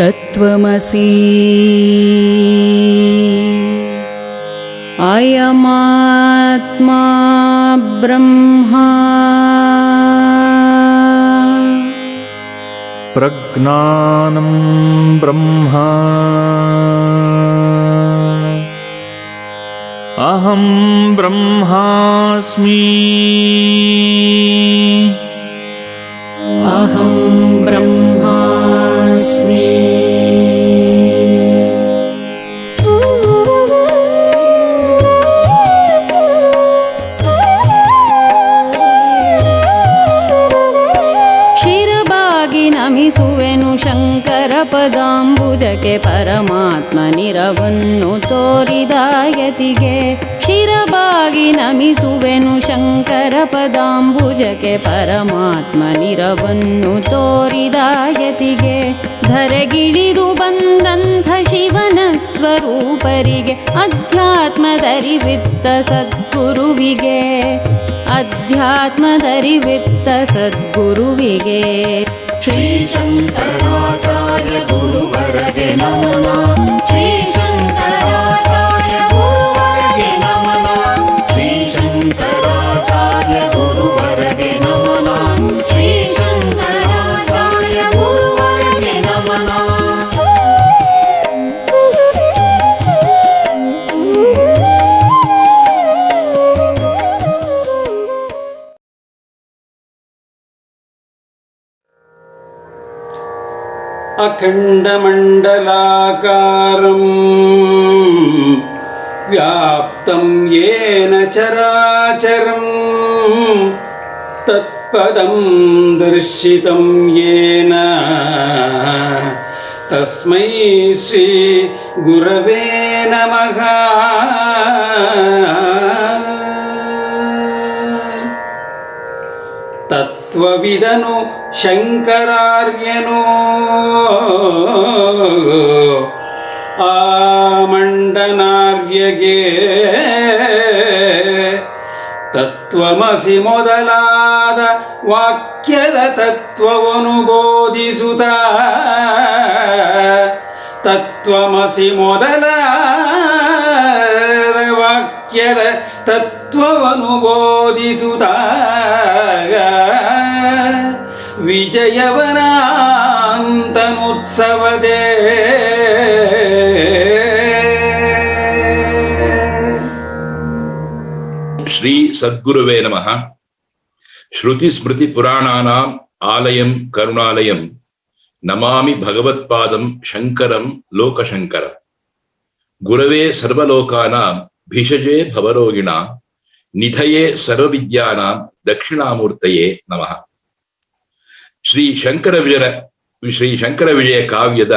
ತತ್ವಮಸಿ ಅಯಮಾತ್ಮ ಬ್ರಹ್ಮ ಪ್ರಜ್ಞಾನಂ ಬ್ರಹ್ಮ ಅಹಂ ಬ್ರಹ್ಮಾಸ್ಮಿ ಅಹಂ ಬ್ರಹ್ಮಾಸ್ಮಿ. ಶಿರಬಾಗಿ ನಮಿಸುವೆನು ಶಂಕರ ಪದಾಂಬುಜಕ್ಕೆ ಪರಮಾತ್ಮ ನಿರವನ್ನು ತೋರಿದ ಯತಿಗೆ. ಶಿರಬಾಗಿ ನಮಿಸುವೆನು ಶಂಕರ ಪದಾಂಬುಜಕ್ಕೆ ಪರಮಾತ್ಮ ನಿರವನ್ನು ತೋರಿದ ಯತಿಗೆ. ಧರೆಗಿಳಿದು ಬಂದಂಥ ಶಿವನ ಸ್ವರೂಪರಿಗೆ ಅಧ್ಯಾತ್ಮದರಿವಿತ್ತ ಸದ್ಗುರುವಿಗೆ. ಅಧ್ಯಾತ್ಮದರಿವಿತ್ತ ಸದ್ಗುರುವಿಗೆ ಶ್ರೀ ಶಂಕರಾಚಾರ್ಯ ಗುರುವರಗೆ ನಮನ. ಶ್ರೀ ಶಂಕರಾಚಾರ್ಯ ಗುರುವರಗೆ ನಮನ. ಶ್ರೀ ಶಂಕರಾಚಾರ್ಯ ಗುರುವರಗೆ ನಮನ. ಶ್ರೀ ಶಂಕರಾಚಾರ್ಯ ಗುರುವರಗೆ ನಮನ. ಅಖಂಡಮಂಡಲಾಕಾರಂ ವ್ಯಾಪ್ತಂ ಯೇನ ಚರಾಚರಂ ತತ್ಪದಂ ದರ್ಶಿತಂ ಯೇನ ತಸ್ಮೈ ಶ್ರೀ ಗುರವೇ ನಮಃ. ತತ್ವವಿದನು ಶಂಕರಾರ್ಯನು ಆ ಮಂಡನಾರ್ಯಗೆ. ತತ್ವಮಸಿ ಮೊದಲಾದ ವಾಕ್ಯದ ತತ್ವವನ್ನು ಬೋಧಿಸುತ್ತ. ತತ್ವಮಸಿ ಮೊದಲಾದ ವಾಕ್ಯದ ತತ್ವವನ್ನು ಬೋಧಿಸುತ್ತ ವಿಜಯವನಾಂತನುತ್ಸವದೇ. ಶ್ರೀ ಸದ್ಗುರುವೇ ನಮಃ. ಶ್ರುತಿ ಸ್ಮೃತಿ ಪುರಾಣಾನಾಂ ಆಲಯಂ ಕರುಣಾಲಯಂ ನಮಾಮಿ ಭಗವತ್ಪಾದಂ ಶಂಕರಂ ಲೋಕಶಂಕರ. ಗುರವೇ ಸರ್ವಲೋಕಾನಾಂ ಭಿಷಜೇ ಭವರೋಗಿಣಾಂ ನಿಧಯೇ ಸರ್ವವಿದ್ಯಾನಾಂ ದಕ್ಷಿಣಾಮೂರ್ತಯೇ ನಮಃ. ಶ್ರೀ ಶಂಕರ ವಿಜಯ ಕಾವ್ಯದ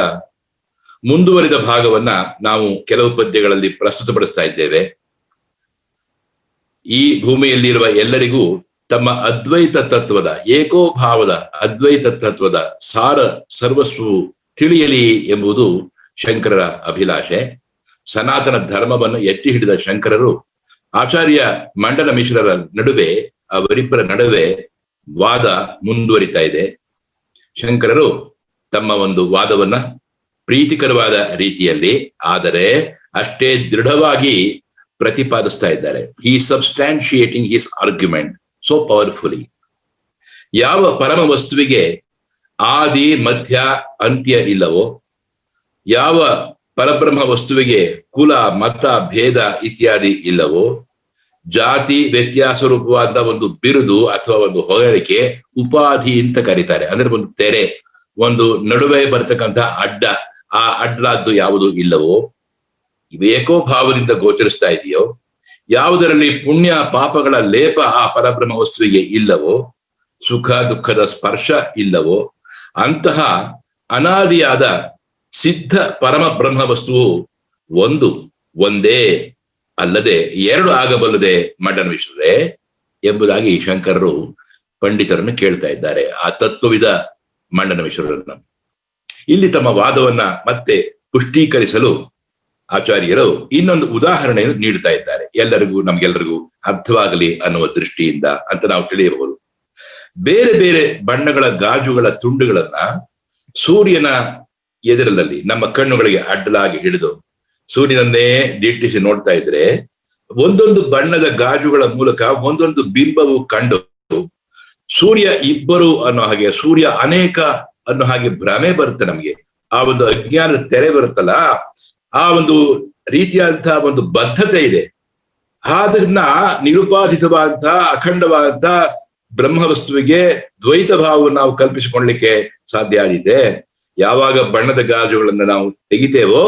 ಮುಂದುವರಿದ ಭಾಗವನ್ನ ನಾವು ಕೆಲವು ಪದ್ಯಗಳಲ್ಲಿ ಪ್ರಸ್ತುತಪಡಿಸ್ತಾ ಇದ್ದೇವೆ. ಈ ಭೂಮಿಯಲ್ಲಿರುವ ಎಲ್ಲರಿಗೂ ತಮ್ಮ ಅದ್ವೈತ ತತ್ವದ ಏಕೋಭಾವದ ಅದ್ವೈತ ತತ್ವದ ಸಾರ ಸರ್ವಸ್ವವು ತಿಳಿಯಲಿ ಎಂಬುದು ಶಂಕರರ ಅಭಿಲಾಷೆ. ಸನಾತನ ಧರ್ಮವನ್ನು ಎತ್ತಿ ಹಿಡಿದ ಶಂಕರರು ಆಚಾರ್ಯ ಮಂಡನ ಮಿಶ್ರರ ನಡುವೆ ಅವರಿಬ್ಬರ ನಡುವೆ ವಾದ ಮುಂದುವರಿತಾ ಇದೆ. ಶಂಕರರು ತಮ್ಮ ಒಂದು ವಾದವನ್ನ ಪ್ರೀತಿಕರವಾದ ರೀತಿಯಲ್ಲಿ ಆದರೆ ಅಷ್ಟೇ ದೃಢವಾಗಿ ಪ್ರತಿಪಾದಿಸ್ತಾ ಇದ್ದಾರೆ. ಹಿ ಸಬ್ಸ್ಟ್ಯಾನ್ಶಿಯೇಟಿಂಗ್ ಹಿಸ್ ಆರ್ಗ್ಯುಮೆಂಟ್ ಸೋ ಪವರ್ಫುಲಿ. ಯಾವ ಪರಮ ವಸ್ತುವಿಗೆ ಆದಿ ಮಧ್ಯ ಅಂತ್ಯ ಇಲ್ಲವೋ, ಯಾವ ಪರಬ್ರಹ್ಮ ವಸ್ತುವಿಗೆ ಕುಲ ಮತ ಭೇದ ಇತ್ಯಾದಿ ಇಲ್ಲವೋ, ಜಾತಿ ವ್ಯತ್ಯಾಸ ರೂಪವಾದ ಒಂದು ಬಿರುದು ಅಥವಾ ಒಂದು ಹೊಗಳಿಕೆ ಉಪಾಧಿ ಅಂತ ಕರೀತಾರೆ. ಅಂದ್ರೆ ಒಂದು ತೆರೆ, ಒಂದು ನಡುವೆ ಬರ್ತಕ್ಕಂಥ ಅಡ್ಡ, ಆ ಅಡ್ಡಾದ್ದು ಯಾವುದು ಇಲ್ಲವೋ, ಏಕೋಭಾವದಿಂದ ಗೋಚರಿಸ್ತಾ ಇದೆಯೋ, ಯಾವುದರಲ್ಲಿ ಪುಣ್ಯ ಪಾಪಗಳ ಲೇಪ ಆ ಪರಬ್ರಹ್ಮ ವಸ್ತುವಿಗೆ ಇಲ್ಲವೋ, ಸುಖ ದುಃಖದ ಸ್ಪರ್ಶ ಇಲ್ಲವೋ, ಅಂತಹ ಅನಾದಿಯಾದ ಸಿದ್ಧ ಪರಮ ಬ್ರಹ್ಮ ವಸ್ತುವು ಒಂದೇ ಅಲ್ಲದೆ ಎರಡು ಆಗಬಲ್ಲದೆ ಮಂಡನ ಮಿಶ್ರರೇ ಎಂಬುದಾಗಿ ಶಂಕರರು ಪಂಡಿತರನ್ನು ಕೇಳ್ತಾ ಇದ್ದಾರೆ. ಆ ತತ್ವವಿದ ಮಂಡನ ಮಿಶ್ರರನ್ನು ಇಲ್ಲಿ ತಮ್ಮ ವಾದವನ್ನ ಮತ್ತೆ ಪುಷ್ಟೀಕರಿಸಲು ಆಚಾರ್ಯರು ಇನ್ನೊಂದು ಉದಾಹರಣೆಯನ್ನು ನೀಡ್ತಾ ಇದ್ದಾರೆ. ನಮ್ಗೆಲ್ಲರಿಗೂ ಅರ್ಥವಾಗಲಿ ಅನ್ನುವ ದೃಷ್ಟಿಯಿಂದ ಅಂತ ನಾವು ತಿಳಿಯಬಹುದು. ಬೇರೆ ಬೇರೆ ಬಣ್ಣಗಳ ಗಾಜುಗಳ ತುಂಡುಗಳನ್ನ ಸೂರ್ಯನ ಎದುರಲ್ಲಿ ನಮ್ಮ ಕಣ್ಣುಗಳಿಗೆ ಅಡ್ಡಲಾಗಿ ಹಿಡಿದು ಸೂರ್ಯನನ್ನೇ ದಿಟ್ಟಿಸಿ ನೋಡ್ತಾ ಇದ್ರೆ ಒಂದೊಂದು ಬಣ್ಣದ ಗಾಜುಗಳ ಮೂಲಕ ಒಂದೊಂದು ಬಿಂಬವು ಕಂಡು ಸೂರ್ಯ ಇಬ್ಬರು ಅನ್ನೋ ಹಾಗೆ, ಸೂರ್ಯ ಅನೇಕ ಅನ್ನೋ ಹಾಗೆ ಭ್ರಮೆ ಬರುತ್ತೆ ನಮಗೆ. ಆ ಒಂದು ಅಜ್ಞಾನದ ತೆರೆ ಬರುತ್ತಲ್ಲ, ಆ ಒಂದು ರೀತಿಯಾದಂತಹ ಒಂದು ಬದ್ಧತೆ ಇದೆ. ಅದನ್ನ ನಿರುಪಾಧಿತವಾದಂತಹ ಅಖಂಡವಾದಂತಹ ಬ್ರಹ್ಮವಸ್ತುವಿಗೆ ದ್ವೈತ ಭಾವವನ್ನು ನಾವು ಕಲ್ಪಿಸಿಕೊಳ್ಳಲಿಕ್ಕೆ ಸಾಧ್ಯ ಆಗಿದೆ. ಯಾವಾಗ ಬಣ್ಣದ ಗಾಜುಗಳನ್ನು ನಾವು ತೆಗಿತೇವೋ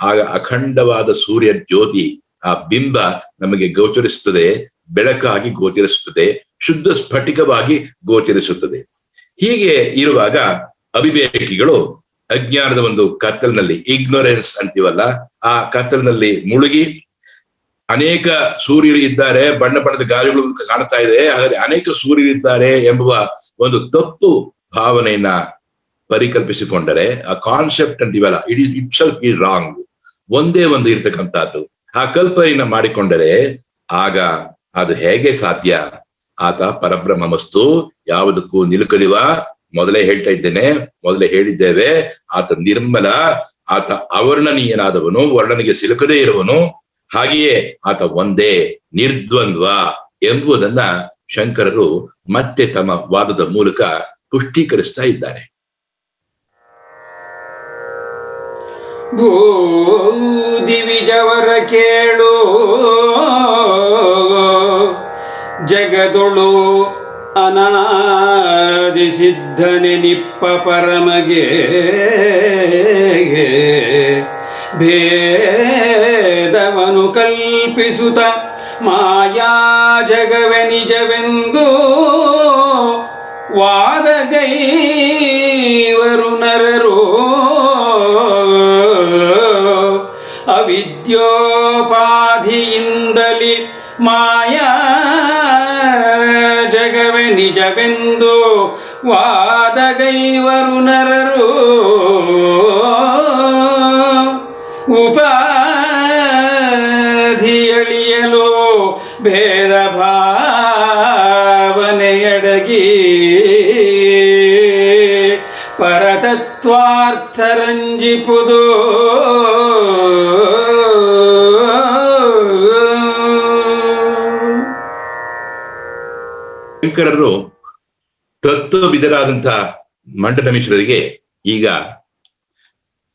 ಆಗ ಅಖಂಡವಾದ ಸೂರ್ಯ ಜ್ಯೋತಿ, ಆ ಬಿಂಬ ನಮಗೆ ಗೋಚರಿಸುತ್ತದೆ, ಬೆಳಕಾಗಿ ಗೋಚರಿಸುತ್ತದೆ, ಶುದ್ಧ ಸ್ಫಟಿಕವಾಗಿ ಗೋಚರಿಸುತ್ತದೆ. ಹೀಗೆ ಇರುವಾಗ ಅವಿವೇಕಿಗಳು ಅಜ್ಞಾನದ ಒಂದು ಕತ್ತಲಿನಲ್ಲಿ, ಇಗ್ನೊರೆನ್ಸ್ ಅಂತೀವಲ್ಲ, ಆ ಕತ್ತಲಿನಲ್ಲಿ ಮುಳುಗಿ ಅನೇಕ ಸೂರ್ಯರು ಇದ್ದಾರೆ, ಬಣ್ಣ ಬಣ್ಣದ ಗಾಜುಗಳು ಕಾಣ್ತಾ ಇದೆ, ಹಾಗಾದ್ರೆ ಅನೇಕ ಸೂರ್ಯರಿದ್ದಾರೆ ಎಂಬುವ ಒಂದು ತಪ್ಪು ಭಾವನೆಯನ್ನ ಪರಿಕಲ್ಪಿಸಿಕೊಂಡರೆ, ಆ ಕಾನ್ಸೆಪ್ಟ್ ಅಂತೀವಲ್ಲ, ಇಟ್ ಸೆಲ್ಫ್ ಈಸ್ ರಾಂಗ್, ಒಂದೇ ಒಂದು ಇರ್ತಕ್ಕಂಥದ್ದು, ಆ ಕಲ್ಪನೆಯನ್ನ ಮಾಡಿಕೊಂಡರೆ ಆಗ ಅದು ಹೇಗೆ ಸಾಧ್ಯ? ಆತ ಪರಬ್ರಹ್ಮ ವಸ್ತು, ಯಾವುದಕ್ಕೂ ನಿಲುಕಲಿವ. ಮೊದಲೇ ಹೇಳ್ತಾ ಇದ್ದೇನೆ, ಮೊದಲೇ ಹೇಳಿದ್ದೇವೆ, ಆತ ನಿರ್ಮಲ, ಆತ ಅವರ್ಣನೀಯನಾದವನು, ವರ್ಣನಿಗೆ ಸಿಲುಕದೇ ಇರುವನು, ಹಾಗೆಯೇ ಆತ ಒಂದೇ, ನಿರ್ದ್ವಂದ್ವ ಎಂಬುದನ್ನ ಶಂಕರರು ಮತ್ತೆ ತಮ್ಮ ವಾದದ ಮೂಲಕ ಪುಷ್ಟೀಕರಿಸ್ತಾ ಇದ್ದಾರೆ. ಭೂದಿವಿಜವರ ಕೇಳು, ಜಗದೊಳು ಅನಾದಿ ಸಿದ್ಧನೆ ನಿಪ್ಪ ಪರಮಗೆ ಭೇದವನು ಕಲ್ಪಿಸುತ್ತ ಮಾಯಾ ಜಗವೆ ನಿಜವೆಂದು ವಾದಗೈವರು ನರರು. ಅವಿದ್ಯೋಪಾಧಿಯಿಂದಲಿ ಮಾಯಾ ಜಗವೆ ನಿಜವೆಂದು ವಾದಗೈವರು ನರರು. ಉಪಾಧಿಯಳಿಯಲು ಭೇದ ಭಾವನೆಯಡಗಿ ಪರತತ್ವಾರ್ಥರಂಜಿಪುದು. ಶಂಕರರು ತತ್ವವಿದರಾದಂತಹ ಮಂಡನ ಮಿಶ್ರರಿಗೆ ಈಗ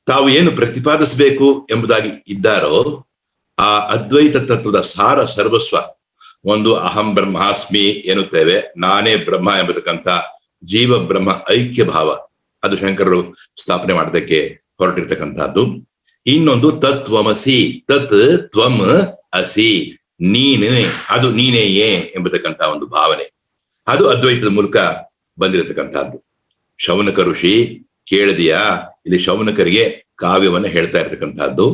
ತಾವು ಏನು ಪ್ರತಿಪಾದಿಸಬೇಕು ಎಂಬುದಾಗಿ ಇದ್ದಾರೋ ಆ ಅದ್ವೈತ ತತ್ವದ ಸಾರ ಸರ್ವಸ್ವ, ಒಂದು ಅಹಂ ಬ್ರಹ್ಮಾಸ್ಮಿ ಎನ್ನುತ್ತೇವೆ, ನಾನೇ ಬ್ರಹ್ಮ ಎಂಬತಕ್ಕಂಥ ಜೀವ ಬ್ರಹ್ಮ ಐಕ್ಯ ಭಾವ, ಅದು ಶಂಕರರು ಸ್ಥಾಪನೆ ಮಾಡೋದಕ್ಕೆ ಹೊರಟಿರ್ತಕ್ಕಂಥದ್ದು. ಇನ್ನೊಂದು ತತ್ವಮಸಿ, ತತ್ ತ್ವಂ ಅಸಿ, ನೀನು, ಅದು ನೀನೇಯೇ ಎಂಬತಕ್ಕಂಥ ಒಂದು ಭಾವನೆ, ಅದು ಅದ್ವೈತದ ಮೂಲಕ ಬಂದಿರತಕ್ಕಂಥದ್ದು. ಶೌನಕ ಋಷಿ ಕೇಳಿದೆಯಾ? ಇಲ್ಲಿ ಶೌನಕರಿಗೆ ಕಾವ್ಯವನ್ನ ಹೇಳ್ತಾ ಇರ್ತಕ್ಕಂಥದ್ದು.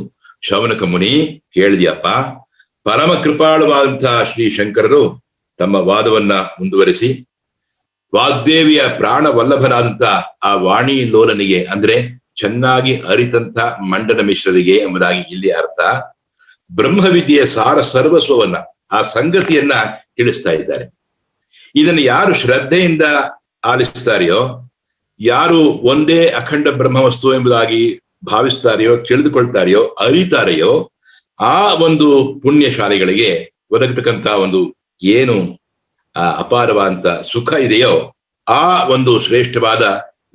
ಶೌನಕ ಮುನಿ ಕೇಳಿದ್ಯಪ್ಪ? ಪರಮ ಕೃಪಾಳುವಾದಂತಹ ಶ್ರೀ ಶಂಕರರು ತಮ್ಮ ವಾದವನ್ನ ಮುಂದುವರಿಸಿ ವಾಗ್ದೇವಿಯ ಪ್ರಾಣ ವಲ್ಲಭನಾದಂತ ಆ ವಾಣಿ ಲೋಲನಿಗೆ, ಅಂದ್ರೆ ಚೆನ್ನಾಗಿ ಅರಿತಂತ ಮಂಡನ ಮಿಶ್ರರಿಗೆ ಎಂಬುದಾಗಿ ಇಲ್ಲಿ ಅರ್ಥ, ಬ್ರಹ್ಮವಿದ್ಯೆಯ ಸಾರ ಸರ್ವಸ್ವವನ್ನ, ಆ ಸಂಗತಿಯನ್ನ ತಿಳಿಸ್ತಾ ಇದ್ದಾರೆ. ಇದನ್ನು ಯಾರು ಶ್ರದ್ಧೆಯಿಂದ ಆಲಿಸ್ತಾರೆಯೋ, ಯಾರು ಒಂದೇ ಅಖಂಡ ಬ್ರಹ್ಮವಸ್ತು ಎಂಬುದಾಗಿ ಭಾವಿಸ್ತಾರೆಯೋ, ತಿಳಿದುಕೊಳ್ತಾರೆಯೋ, ಅರಿತಾರೆಯೋ, ಆ ಒಂದು ಪುಣ್ಯಶಾಲಿಗಳಿಗೆ ಒದಗತಕ್ಕಂಥ ಒಂದು ಏನು ಅಪಾರವಾದಂತ ಸುಖ ಇದೆಯೋ, ಆ ಒಂದು ಶ್ರೇಷ್ಠವಾದ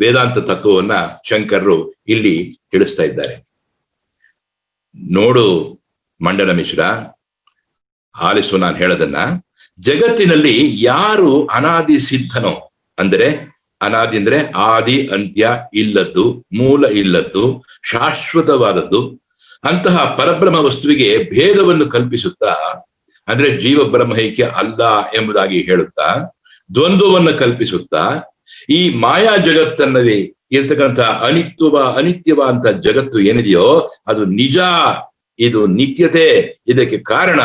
ವೇದಾಂತ ತತ್ವವನ್ನ ಶಂಕರರು ಇಲ್ಲಿ ತಿಳಿಸ್ತಾ ಇದ್ದಾರೆ. ನೋಡು ಮಂಡನ ಮಿಶ್ರ, ಆಲಿಸು ನಾನು ಹೇಳದನ್ನ. ಜಗತ್ತಿನಲ್ಲಿ ಯಾರು ಅನಾದಿ ಸಿದ್ಧನೋ, ಅಂದರೆ ಅನಾದಿ ಅಂದ್ರೆ ಆದಿ ಅಂತ್ಯ ಇಲ್ಲದ್ದು, ಮೂಲ ಇಲ್ಲದ್ದು, ಶಾಶ್ವತವಾದದ್ದು, ಅಂತಹ ಪರಬ್ರಹ್ಮ ವಸ್ತುವಿಗೆ ಭೇದವನ್ನು ಕಲ್ಪಿಸುತ್ತಾ, ಅಂದ್ರೆ ಜೀವ ಬ್ರಹ್ಮೈಕ್ಯ ಅಲ್ಲ ಎಂಬುದಾಗಿ ಹೇಳುತ್ತಾ, ದ್ವಂದ್ವವನ್ನು ಕಲ್ಪಿಸುತ್ತಾ, ಈ ಮಾಯಾ ಜಗತ್ತನ್ನಲ್ಲಿ ಇರ್ತಕ್ಕಂಥ ಅನಿತ್ಯವಾದಂತ ಜಗತ್ತು ಏನಿದೆಯೋ ಅದು ನಿಜ, ಇದು ನಿತ್ಯತೆ, ಇದಕ್ಕೆ ಕಾರಣ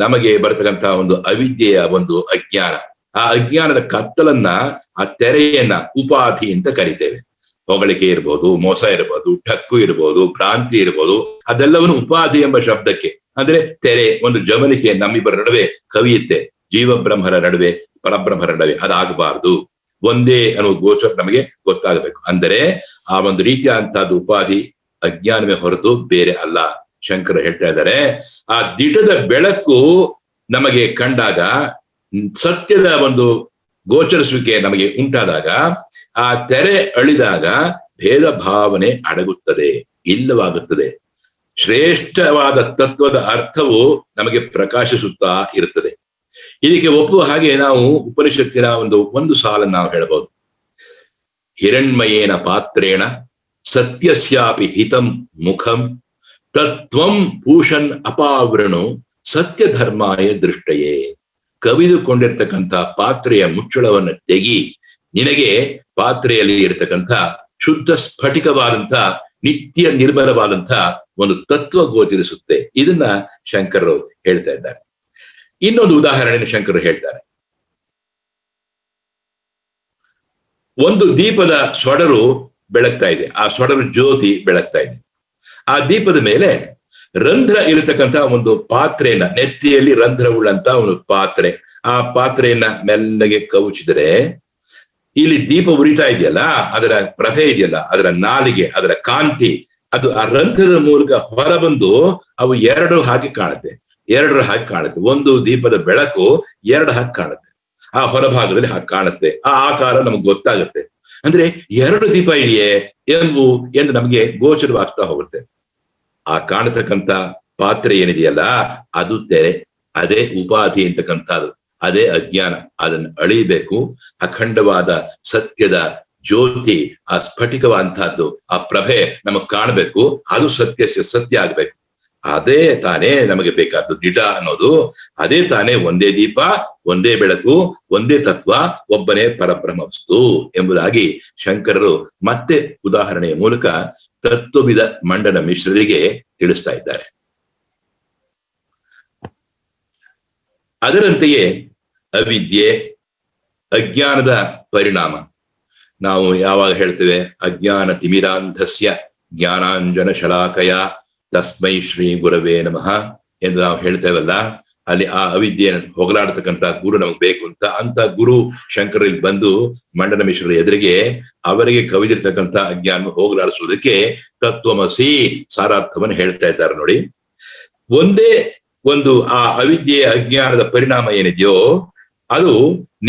ನಮಗೆ ಬರತಕ್ಕಂತಹ ಒಂದು ಅವಿದ್ಯೆಯ ಒಂದು ಅಜ್ಞಾನ. ಆ ಅಜ್ಞಾನದ ಕತ್ತಲನ್ನ, ಆ ತೆರೆಯನ್ನ ಉಪಾಧಿ ಅಂತ ಕರಿತೇವೆ. ಹೊಗಳಿಕೆ ಇರ್ಬೋದು, ಮೋಸ ಇರ್ಬೋದು, ಠಕ್ಕು ಇರ್ಬೋದು, ಭ್ರಾಂತಿ ಇರ್ಬೋದು, ಅದೆಲ್ಲವನ್ನು ಉಪಾಧಿ ಎಂಬ ಶಬ್ದಕ್ಕೆ, ಅಂದ್ರೆ ತೆರೆ, ಒಂದು ಜಮಲಿಕೆ ನಮ್ಮಿಬ್ಬರ ನಡುವೆ ಕವಿಯುತ್ತೆ, ಜೀವ ಬ್ರಹ್ಮರ ನಡುವೆ, ಪರಬ್ರಹ್ಮರ ನಡುವೆ, ಅದಾಗಬಾರ್ದು. ಒಂದೇ ಅನ್ನೋ ಗೋಚರ ನಮಗೆ ಗೊತ್ತಾಗಬೇಕು. ಅಂದರೆ ಆ ಒಂದು ರೀತಿಯಾದಂತಹದ್ದು ಉಪಾಧಿ ಅಜ್ಞಾನವೇ ಹೊರತು ಬೇರೆ ಅಲ್ಲ. ಶಂಕರ ಹೇಳ್ತಾ ಇದ್ದಾರೆ, ಆ ದಿಟದ ಬೆಳಕು ನಮಗೆ ಕಂಡಾಗ, ಸತ್ಯದ ಒಂದು ಗೋಚರಿಸುವಿಕೆ ನಮಗೆ ಉಂಟಾದಾಗ, ಆ ತೆರೆ ಅಳಿದಾಗ ಭೇದ ಭಾವನೆ ಅಡಗುತ್ತದೆ, ಇಲ್ಲವಾಗುತ್ತದೆ. ಶ್ರೇಷ್ಠವಾದ ತತ್ವದ ಅರ್ಥವು ನಮಗೆ ಪ್ರಕಾಶಿಸುತ್ತಾ ಇರುತ್ತದೆ. ಇದಕ್ಕೆ ಒಪ್ಪುವ ಹಾಗೆ ನಾವು ಉಪನಿಷತ್ತಿನ ಒಂದು ಸಾಲನ್ನು ನಾವು ಹೇಳಬಹುದು. ಹಿರಣ್ಮಯೇನ ಪಾತ್ರೇಣ ಸತ್ಯಸ್ಯಾಪಿ ಹಿತಂ ಮುಖಂ ತತ್ವಂ ಪೂಷನ್ ಅಪಾವೃಣು ಸತ್ಯ ಧರ್ಮಾಯ ದೃಷ್ಟಯೇ. ಕವಿದುಕೊಂಡಿರ್ತಕ್ಕಂಥ ಪಾತ್ರೆಯ ಮುಚ್ಚಳವನ್ನು ತೆಗಿ, ನಿನಗೆ ಪಾತ್ರೆಯಲ್ಲಿ ಇರತಕ್ಕಂಥ ಶುದ್ಧ ಸ್ಫಟಿಕವಾದಂಥ ನಿತ್ಯ ನಿರ್ಮಲವಾದಂಥ ಒಂದು ತತ್ವ ಗೋಚರಿಸುತ್ತೆ. ಇದನ್ನ ಶಂಕರರು ಹೇಳ್ತಾ ಇದ್ದಾರೆ. ಇನ್ನೊಂದು ಉದಾಹರಣೆಯನ್ನು ಶಂಕರರು ಹೇಳ್ತಾರೆ. ಒಂದು ದೀಪದ ಸೊಡರು ಬೆಳಗ್ತಾ ಇದೆ, ಆ ಸೊಡರು ಜ್ಯೋತಿ ಬೆಳಗ್ತಾ ಇದೆ. ಆ ದೀಪದ ಮೇಲೆ ರಂಧ್ರ ಇರತಕ್ಕಂಥ ಒಂದು ಪಾತ್ರೆಯನ್ನ, ನೆತ್ತಿಯಲ್ಲಿ ರಂಧ್ರವುಳ್ಳಂತ ಒಂದು ಪಾತ್ರೆ, ಆ ಪಾತ್ರೆಯನ್ನ ಮೆಲ್ಲಗೆ ಕವುಚಿದರೆ ಇಲ್ಲಿ ದೀಪ ಉರಿತಾ ಇದೆಯಲ್ಲ, ಅದರ ಪ್ರಭೆ ಇದೆಯಲ್ಲ, ಅದರ ನಾಲಿಗೆ, ಅದರ ಕಾಂತಿ, ಅದು ಆ ರಂಧ್ರದ ಮೂಲಕ ಹೊರಬಂದು ಅವು ಎರಡರ ಹಾಗೆ ಕಾಣುತ್ತೆ. ಒಂದು ದೀಪದ ಬೆಳಕು ಎರಡು ಹಾಗೆ ಕಾಣುತ್ತೆ, ಆ ಹೊರಭಾಗದಲ್ಲಿ ಹಾಗೆ ಕಾಣುತ್ತೆ. ಆ ಆಕಾರ ನಮ್ಗೆ ಗೊತ್ತಾಗುತ್ತೆ. ಅಂದ್ರೆ ಎರಡು ದೀಪ ಇದೆಯೇ ಎಂದು ನಮಗೆ ಗೋಚರವಾಗ್ತಾ ಹೋಗುತ್ತೆ. ಆ ಕಾಣತಕ್ಕಂಥ ಪಾತ್ರೆ ಏನಿದೆಯಲ್ಲ, ಅದು ತೆರೆ, ಅದೇ ಉಪಾಧಿ ಅಂತಕ್ಕಂಥದ್ದು, ಅದೇ ಅಜ್ಞಾನ. ಅದನ್ನು ಅಳಿಬೇಕು. ಅಖಂಡವಾದ ಸತ್ಯದ ಜ್ಯೋತಿ, ಆ ಸ್ಫಟಿಕವಾದಂತಹದ್ದು, ಆ ಪ್ರಭೆ ನಮಗ್ ಕಾಣಬೇಕು. ಅದು ಸತ್ಯ ಆಗ್ಬೇಕು. ಅದೇ ತಾನೇ ನಮಗೆ ಬೇಕಾದ್ದು ದಿಟ ಅನ್ನೋದು. ಅದೇ ತಾನೇ ಒಂದೇ ದೀಪ, ಒಂದೇ ಬೆಳಕು, ಒಂದೇ ತತ್ವ, ಒಬ್ಬನೇ ಪರಬ್ರಹ್ಮ ವಸ್ತು ಎಂಬುದಾಗಿ ಶಂಕರರು ಮತ್ತೆ ಉದಾಹರಣೆಯ ಮೂಲಕ ತತ್ವವಿದ ಮಂಡನ ಮಿಶ್ರರಿಗೆ ತಿಳಿಸ್ತಾ ಇದ್ದಾರೆ. ಅದರಂತೆಯೇ ಅವಿದ್ಯೆ, ಅಜ್ಞಾನದ ಪರಿಣಾಮ. ನಾವು ಯಾವಾಗ ಹೇಳ್ತೇವೆ ಅಜ್ಞಾನ ತಿಮಿರಾಂಧಸ್ಯ ಜ್ಞಾನಾಂಜನ ಶಲಾಕಯ ತಸ್ಮೈ ಶ್ರೀ ಗುರವೇ ನಮಃ ಎಂದು ನಾವು ಹೇಳ್ತೇವಲ್ಲ, ಅಲ್ಲಿ ಆ ಅವಿದ್ಯೆಯನ್ನು ಹೋಗಲಾಡತಕ್ಕಂಥ ಗುರು ನಮಗೆ ಬೇಕು ಅಂತ ಗುರು ಶಂಕರಲ್ಲಿ ಬಂದು ಮಂಡನ ಮಿಶ್ರರ ಎದುರಿಗೆ ಅವರಿಗೆ ಕವಿದಿರ್ತಕ್ಕಂಥ ಅಜ್ಞಾನ ಹೋಗಲಾಡಿಸುವುದಕ್ಕೆ ತತ್ವಮಸಿ ಸಾರಾರ್ಥವನ್ನು ಹೇಳ್ತಾ ಇದ್ದಾರೆ ನೋಡಿ. ಒಂದೇ ಒಂದು ಆ ಅವಿದ್ಯೆಯ ಅಜ್ಞಾನದ ಪರಿಣಾಮ ಏನಿದೆಯೋ ಅದು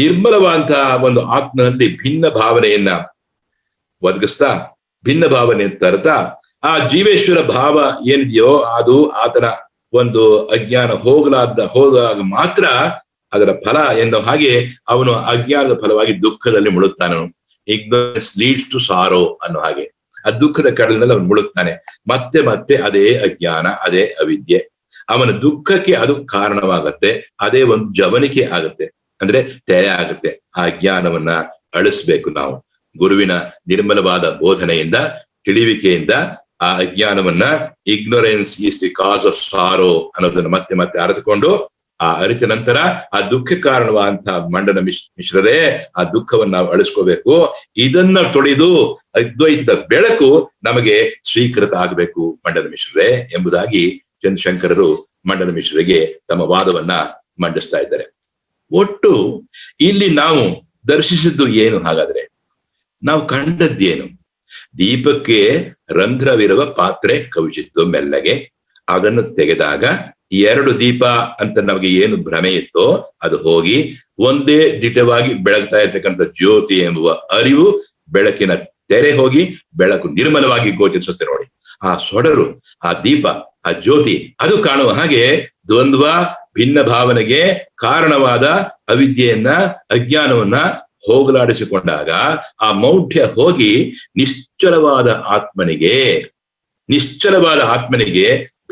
ನಿರ್ಮಲವಾದಂತಹ ಒಂದು ಆತ್ಮನಲ್ಲಿ ಭಿನ್ನ ಭಾವನೆಯನ್ನ ಒದಗಿಸ್ತಾ, ಭಿನ್ನ ಭಾವನೆ ತರ್ತಾ, ಆ ಜೀವೇಶ್ವರ ಭಾವ ಏನಿದೆಯೋ ಅದು ಆತನ ಒಂದು ಅಜ್ಞಾನ ಹೋದಾಗ ಮಾತ್ರ ಅದರ ಫಲ ಎನ್ನುವ ಹಾಗೆ ಅವನು ಅಜ್ಞಾನದ ಫಲವಾಗಿ ದುಃಖದಲ್ಲಿ ಮುಳುಗ್ತಾನೆ. ಇಗ್ನೋರೆನ್ಸ್ ಲೀಡ್ಸ್ ಟು ಸಾರೋ ಅನ್ನೋ ಹಾಗೆ ಆ ದುಃಖದ ಕಡಲಿನಲ್ಲಿ ಅವನು ಮುಳುಗ್ತಾನೆ. ಮತ್ತೆ ಮತ್ತೆ ಅದೇ ಅಜ್ಞಾನ, ಅದೇ ಅವಿದ್ಯೆ ಅವನ ದುಃಖಕ್ಕೆ ಅದು ಕಾರಣವಾಗತ್ತೆ. ಅದೇ ಒಂದು ಜವನಿಕೆ ಆಗುತ್ತೆ, ಅಂದ್ರೆ ತೆರೆ ಆಗುತ್ತೆ. ಆ ಅಜ್ಞಾನವನ್ನ ಅಳಿಸ್ಬೇಕು ನಾವು. ಗುರುವಿನ ನಿರ್ಮಲವಾದ ಬೋಧನೆಯಿಂದ, ತಿಳಿವಿಕೆಯಿಂದ ಆ ಅಜ್ಞಾನವನ್ನ, ignorance is the cause of sorrow ಅನ್ನೋದನ್ನ ಮತ್ತೆ ಮತ್ತೆ ಅರಿತುಕೊಂಡು, ಆ ಅರಿತ ನಂತರ ಆ ದುಃಖ ಕಾರಣವಾದಂತಹ ಮಂಡನ ಮಿಶ್ರರೇ ಆ ದುಃಖವನ್ನು ನಾವು ಅಳಿಸ್ಕೋಬೇಕು. ಇದನ್ನ ತೊಳೆದು ಅದ್ವೈತದ ಬೆಳಕು ನಮಗೆ ಸ್ವೀಕೃತ ಆಗಬೇಕು ಮಂಡನ ಮಿಶ್ರರೇ ಎಂಬುದಾಗಿ ಚಂದ್ರಶಂಕರರು ಮಂಡನ ಮಿಶ್ರರಿಗೆ ತಮ್ಮ ವಾದವನ್ನ ಮಂಡಿಸ್ತಾ ಇದ್ದಾರೆ. ಒಟ್ಟು ಇಲ್ಲಿ ನಾವು ದರ್ಶಿಸಿದ್ದು ಏನು? ಹಾಗಾದ್ರೆ ನಾವು ಕಂಡದ್ದೇನು? ದೀಪಕ್ಕೆ ರಂಧ್ರವಿರುವ ಪಾತ್ರೆ ಕವಿಚಿತ್ತು ಮೆಲ್ಲಗೆ. ಅದನ್ನು ತೆಗೆದಾಗ ಎರಡು ದೀಪ ಅಂತ ನಮಗೆ ಏನು ಭ್ರಮೆ ಇತ್ತೋ ಅದು ಹೋಗಿ ಒಂದೇ ದಿಟವಾಗಿ ಬೆಳಗ್ತಾ ಇರ್ತಕ್ಕಂಥ ಜ್ಯೋತಿ ಎಂಬುವ ಅರಿವು, ಬೆಳಕಿನ ತೆರೆ ಹೋಗಿ ಬೆಳಕು ನಿರ್ಮಲವಾಗಿ ಗೋಚರಿಸುತ್ತೆ ನೋಡಿ. ಆ ಸೊಡರು, ಆ ದೀಪ, ಆ ಜ್ಯೋತಿ ಅದು ಕಾಣುವ ಹಾಗೆ ದ್ವಂದ್ವ ಭಿನ್ನ ಭಾವನೆಗೆ ಕಾರಣವಾದ ಅವಿದ್ಯೆಯನ್ನ, ಅಜ್ಞಾನವನ್ನ ಹೋಗಲಾಡಿಸಿಕೊಂಡಾಗ ಆ ಮೌಢ್ಯ ಹೋಗಿ ನಿಶ್ಚಲವಾದ ಆತ್ಮನಿಗೆ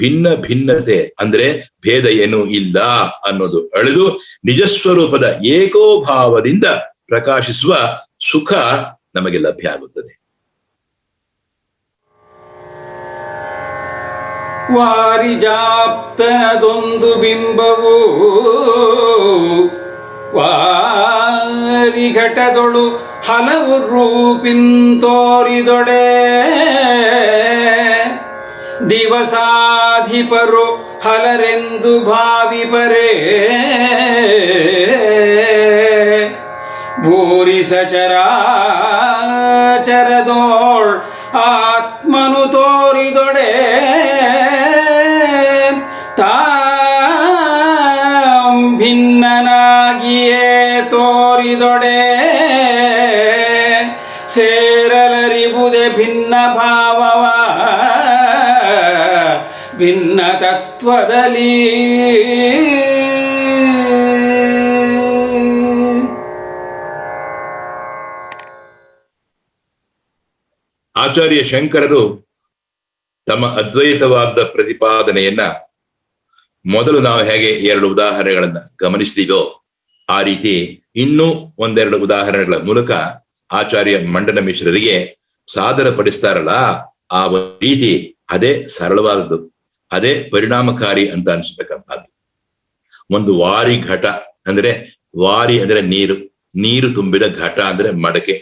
ಭಿನ್ನ ಭಿನ್ನತೆ ಅಂದ್ರೆ ಭೇದ ಏನೂ ಇಲ್ಲ ಅನ್ನೋದು ಅಳೆದು ನಿಜಸ್ವರೂಪದ ಏಕೋಭಾವದಿಂದ ಪ್ರಕಾಶಿಸುವ ಸುಖ ನಮಗೆ ಲಭ್ಯ ಆಗುತ್ತದೆ. ವಾರಿಜಾಪ್ತನದೊಂದು ಬಿಂಬವು ವಾರಿಘಟದೊಳು ಹಲವು ರೂಪಿಂತೋರಿದೊಡೆ ದಿವಸಾಧಿಪರು ಹಲರೆಂದು ಭಾವಿಪರೇ ಭೂರಿ ಸಚರಾಚರದೋಳ್ ಆತ್ಮನು ತೋರಿದೊಡೆ ತಾಂ ಭಿನ್ನನಾಗಿಯೇ ತೋರಿದೊಡೆ ಸೇರಲರಿಬುದೆ ಭಿನ್ನ ಭಾವವ ಭಿನ್ನ ತತ್ವದಲ್ಲಿ. ಆಚಾರ್ಯ ಶಂಕರರು ತಮ್ಮ ಅದ್ವೈತವಾದ ಪ್ರತಿಪಾದನೆಯನ್ನ ಮೊದಲು ನಾವು ಹೇಗೆ 2 ಉದಾಹರಣೆಗಳನ್ನ ಗಮನಿಸಿದೀವೋ ಆ ರೀತಿ ಇನ್ನೂ ಒಂದೆರಡು ಉದಾಹರಣೆಗಳ ಮೂಲಕ ಆಚಾರ್ಯ ಮಂಡನ ಮಿಶ್ರರಿಗೆ ಸಾದರಪಡಿಸ್ತಾರಲ್ಲ ಆ ರೀತಿ ಅದೇ ಸರಳವಾದದ್ದು, ಅದೇ ಪರಿಣಾಮಕಾರಿ ಅಂತ ಅನ್ಸತಕ್ಕಂಥದ್ದು. ಒಂದು ವಾರಿ ಘಟ ಅಂದ್ರೆ, ವಾರಿ ಅಂದ್ರೆ ನೀರು, ನೀರು ತುಂಬಿದ ಘಟ ಅಂದ್ರೆ ಮಡಕೆ.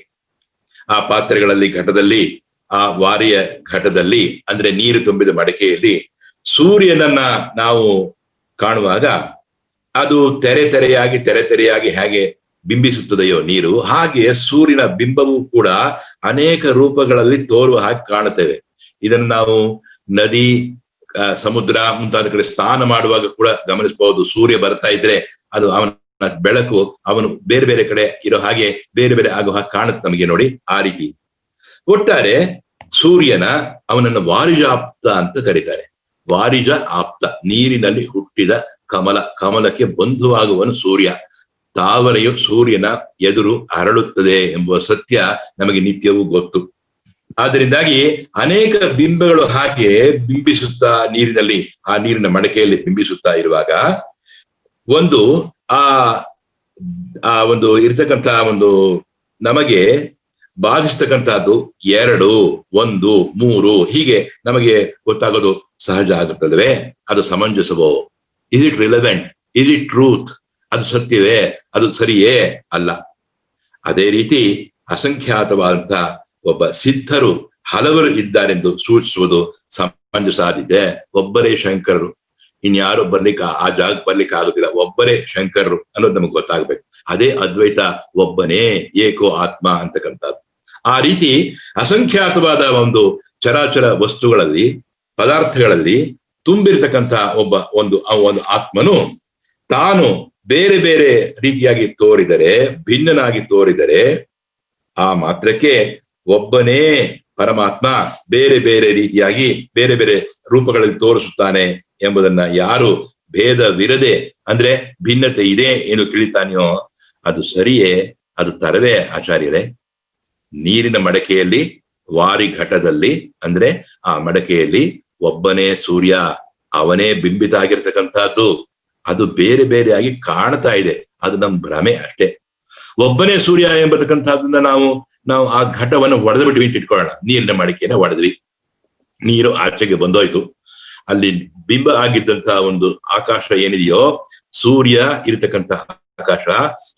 ಆ ಪಾತ್ರೆಗಳಲ್ಲಿ ಘಟದಲ್ಲಿ, ಆ ವಾರಿಯ ಘಟದಲ್ಲಿ ಅಂದ್ರೆ ನೀರು ತುಂಬಿದ ಮಡಕೆಯಲ್ಲಿ ಸೂರ್ಯನನ್ನ ನಾವು ಕಾಣುವಾಗ ಅದು ತೆರೆ ತೆರೆಯಾಗಿ ಹೇಗೆ ಬಿಂಬಿಸುತ್ತದೆಯೋ ನೀರು, ಹಾಗೆ ಸೂರ್ಯನ ಬಿಂಬವು ಕೂಡ ಅನೇಕ ರೂಪಗಳಲ್ಲಿ ತೋರುವ ಹಾಗೆ ಕಾಣುತ್ತೇವೆ. ಇದನ್ನು ನಾವು ನದಿ, ಸಮುದ್ರ ಮುಂತಾದ ಕಡೆ ಸ್ನಾನ ಮಾಡುವಾಗ ಕೂಡ ಗಮನಿಸಬಹುದು. ಸೂರ್ಯ ಬರ್ತಾ ಇದ್ರೆ ಅದು ಅವನ ಬೆಳಕು ಅವನು ಬೇರೆ ಬೇರೆ ಕಡೆ ಇರೋ ಹಾಗೆ ಬೇರೆ ಬೇರೆ ಆಗೋ ಹಾಗೆ ಕಾಣುತ್ತೆ ನಮಗೆ ನೋಡಿ. ಆ ರೀತಿ ಒಟ್ಟಾರೆ ಸೂರ್ಯನ ಅವನನ್ನು ವಾರಿಜ ಆಪ್ತ ಅಂತ ಕರೀತಾರೆ. ವಾರಿಜ ಆಪ್ತ, ನೀರಿನಲ್ಲಿ ಹುಟ್ಟಿದ ಕಮಲ, ಕಮಲಕ್ಕೆ ಬಂಧುವಾಗುವನು ಸೂರ್ಯ. ತಾವರೆಯು ಸೂರ್ಯನ ಎದುರು ಅರಳುತ್ತದೆ ಎಂಬುವ ಸತ್ಯ ನಮಗೆ ನಿತ್ಯವೂ ಗೊತ್ತು. ಆದ್ದರಿಂದಾಗಿ ಅನೇಕ ಬಿಂಬಗಳು ಹಾಗೆ ಬಿಂಬಿಸುತ್ತಾ ನೀರಿನಲ್ಲಿ, ಆ ನೀರಿನ ಮಡಕೆಯಲ್ಲಿ ಬಿಂಬಿಸುತ್ತಾ ಇರುವಾಗ ಒಂದು ಆ ಒಂದು ಇರ್ತಕ್ಕಂಥ ಒಂದು ನಮಗೆ ಬಾಧಿಸ್ತಕ್ಕಂಥದ್ದು 2, 1, 3 ಹೀಗೆ ನಮಗೆ ಗೊತ್ತಾಗೋದು ಸಹಜ ಆಗುತ್ತದವೇ? ಅದು ಸಮಂಜಸವೋ? Is it relevant? Is it truth? ಅದು ಸತ್ಯವೇ? ಅದು ಸರಿಯೇ? ಅಲ್ಲ. ಅದೇ ರೀತಿ ಅಸಂಖ್ಯಾತವಾದಂಥ ಒಬ್ಬ ಸಿದ್ಧರು ಹಲವರು ಇದ್ದಾರೆಂದು ಸೂಚಿಸುವುದು ಸಮಂಜಸಾದಿದೆ. ಒಬ್ಬರೇ ಶಂಕರರು, ಇನ್ಯಾರು ಆ ಜಾಗಕ್ಕೆ ಬರ್ಲಿಕ್ಕೆ ಆಗುದಿಲ್ಲ. ಒಬ್ಬರೇ ಶಂಕರರು ಅನ್ನೋದು ನಮಗೆ ಗೊತ್ತಾಗ್ಬೇಕು. ಅದೇ ಅದ್ವೈತ, ಒಬ್ಬನೇ ಏಕೋ ಆತ್ಮ ಅಂತಕ್ಕಂಥದ್ದು. ಆ ರೀತಿ ಅಸಂಖ್ಯಾತವಾದ ಒಂದು ಚರಾಚರ ವಸ್ತುಗಳಲ್ಲಿ, ಪದಾರ್ಥಗಳಲ್ಲಿ ತುಂಬಿರ್ತಕ್ಕಂಥ ಒಂದು ಆತ್ಮನು ತಾನು ಬೇರೆ ಬೇರೆ ರೀತಿಯಾಗಿ ತೋರಿದರೆ, ಭಿನ್ನನಾಗಿ ತೋರಿದರೆ, ಆ ಮಾತ್ರಕ್ಕೆ ಒಬ್ಬನೇ ಪರಮಾತ್ಮ ಬೇರೆ ಬೇರೆ ರೀತಿಯಾಗಿ ಬೇರೆ ಬೇರೆ ರೂಪಗಳಲ್ಲಿ ತೋರಿಸುತ್ತಾನೆ ಎಂಬುದನ್ನ ಯಾರು ಭೇದವಿರದೆ, ಅಂದ್ರೆ ಭಿನ್ನತೆ ಇದೆ ಏನು ತಿಳಿತಾನೆಯೋ ಅದು ಸರಿಯೇ? ಅದು ತರವೇ ಆಚಾರ್ಯರೇ? ನೀರಿನ ಮಡಕೆಯಲ್ಲಿ, ವಾರಿ ಘಟದಲ್ಲಿ ಅಂದ್ರೆ ಆ ಮಡಕೆಯಲ್ಲಿ ಒಬ್ಬನೇ ಸೂರ್ಯ, ಅವನೇ ಬಿಂಬಿತ ಆಗಿರ್ತಕ್ಕಂಥದ್ದು. ಅದು ಬೇರೆ ಬೇರೆಯಾಗಿ ಕಾಣ್ತಾ ಇದೆ, ಅದು ನಮ್ಮ ಭ್ರಮೆ ಅಷ್ಟೇ. ಒಬ್ಬನೇ ಸೂರ್ಯ ಎಂಬತಕ್ಕಂಥದ್ದನ್ನ ನಾವು ಆ ಘಟವನ್ನು ಒಡೆದು ಬಿಟ್ವಿ ಇಟ್ಕೊಳ್ಳೋಣ. ನೀರಿನ ಮಡಕೆಯನ್ನ ಒಡೆದ್ವಿ, ನೀರು ಆಚೆಗೆ ಬಂದೋಯ್ತು. ಅಲ್ಲಿ ಬಿಂಬ ಆಗಿದ್ದಂತ ಒಂದು ಆಕಾಶ ಏನಿದೆಯೋ, ಸೂರ್ಯ ಇರತಕ್ಕಂಥ ಆಕಾಶ,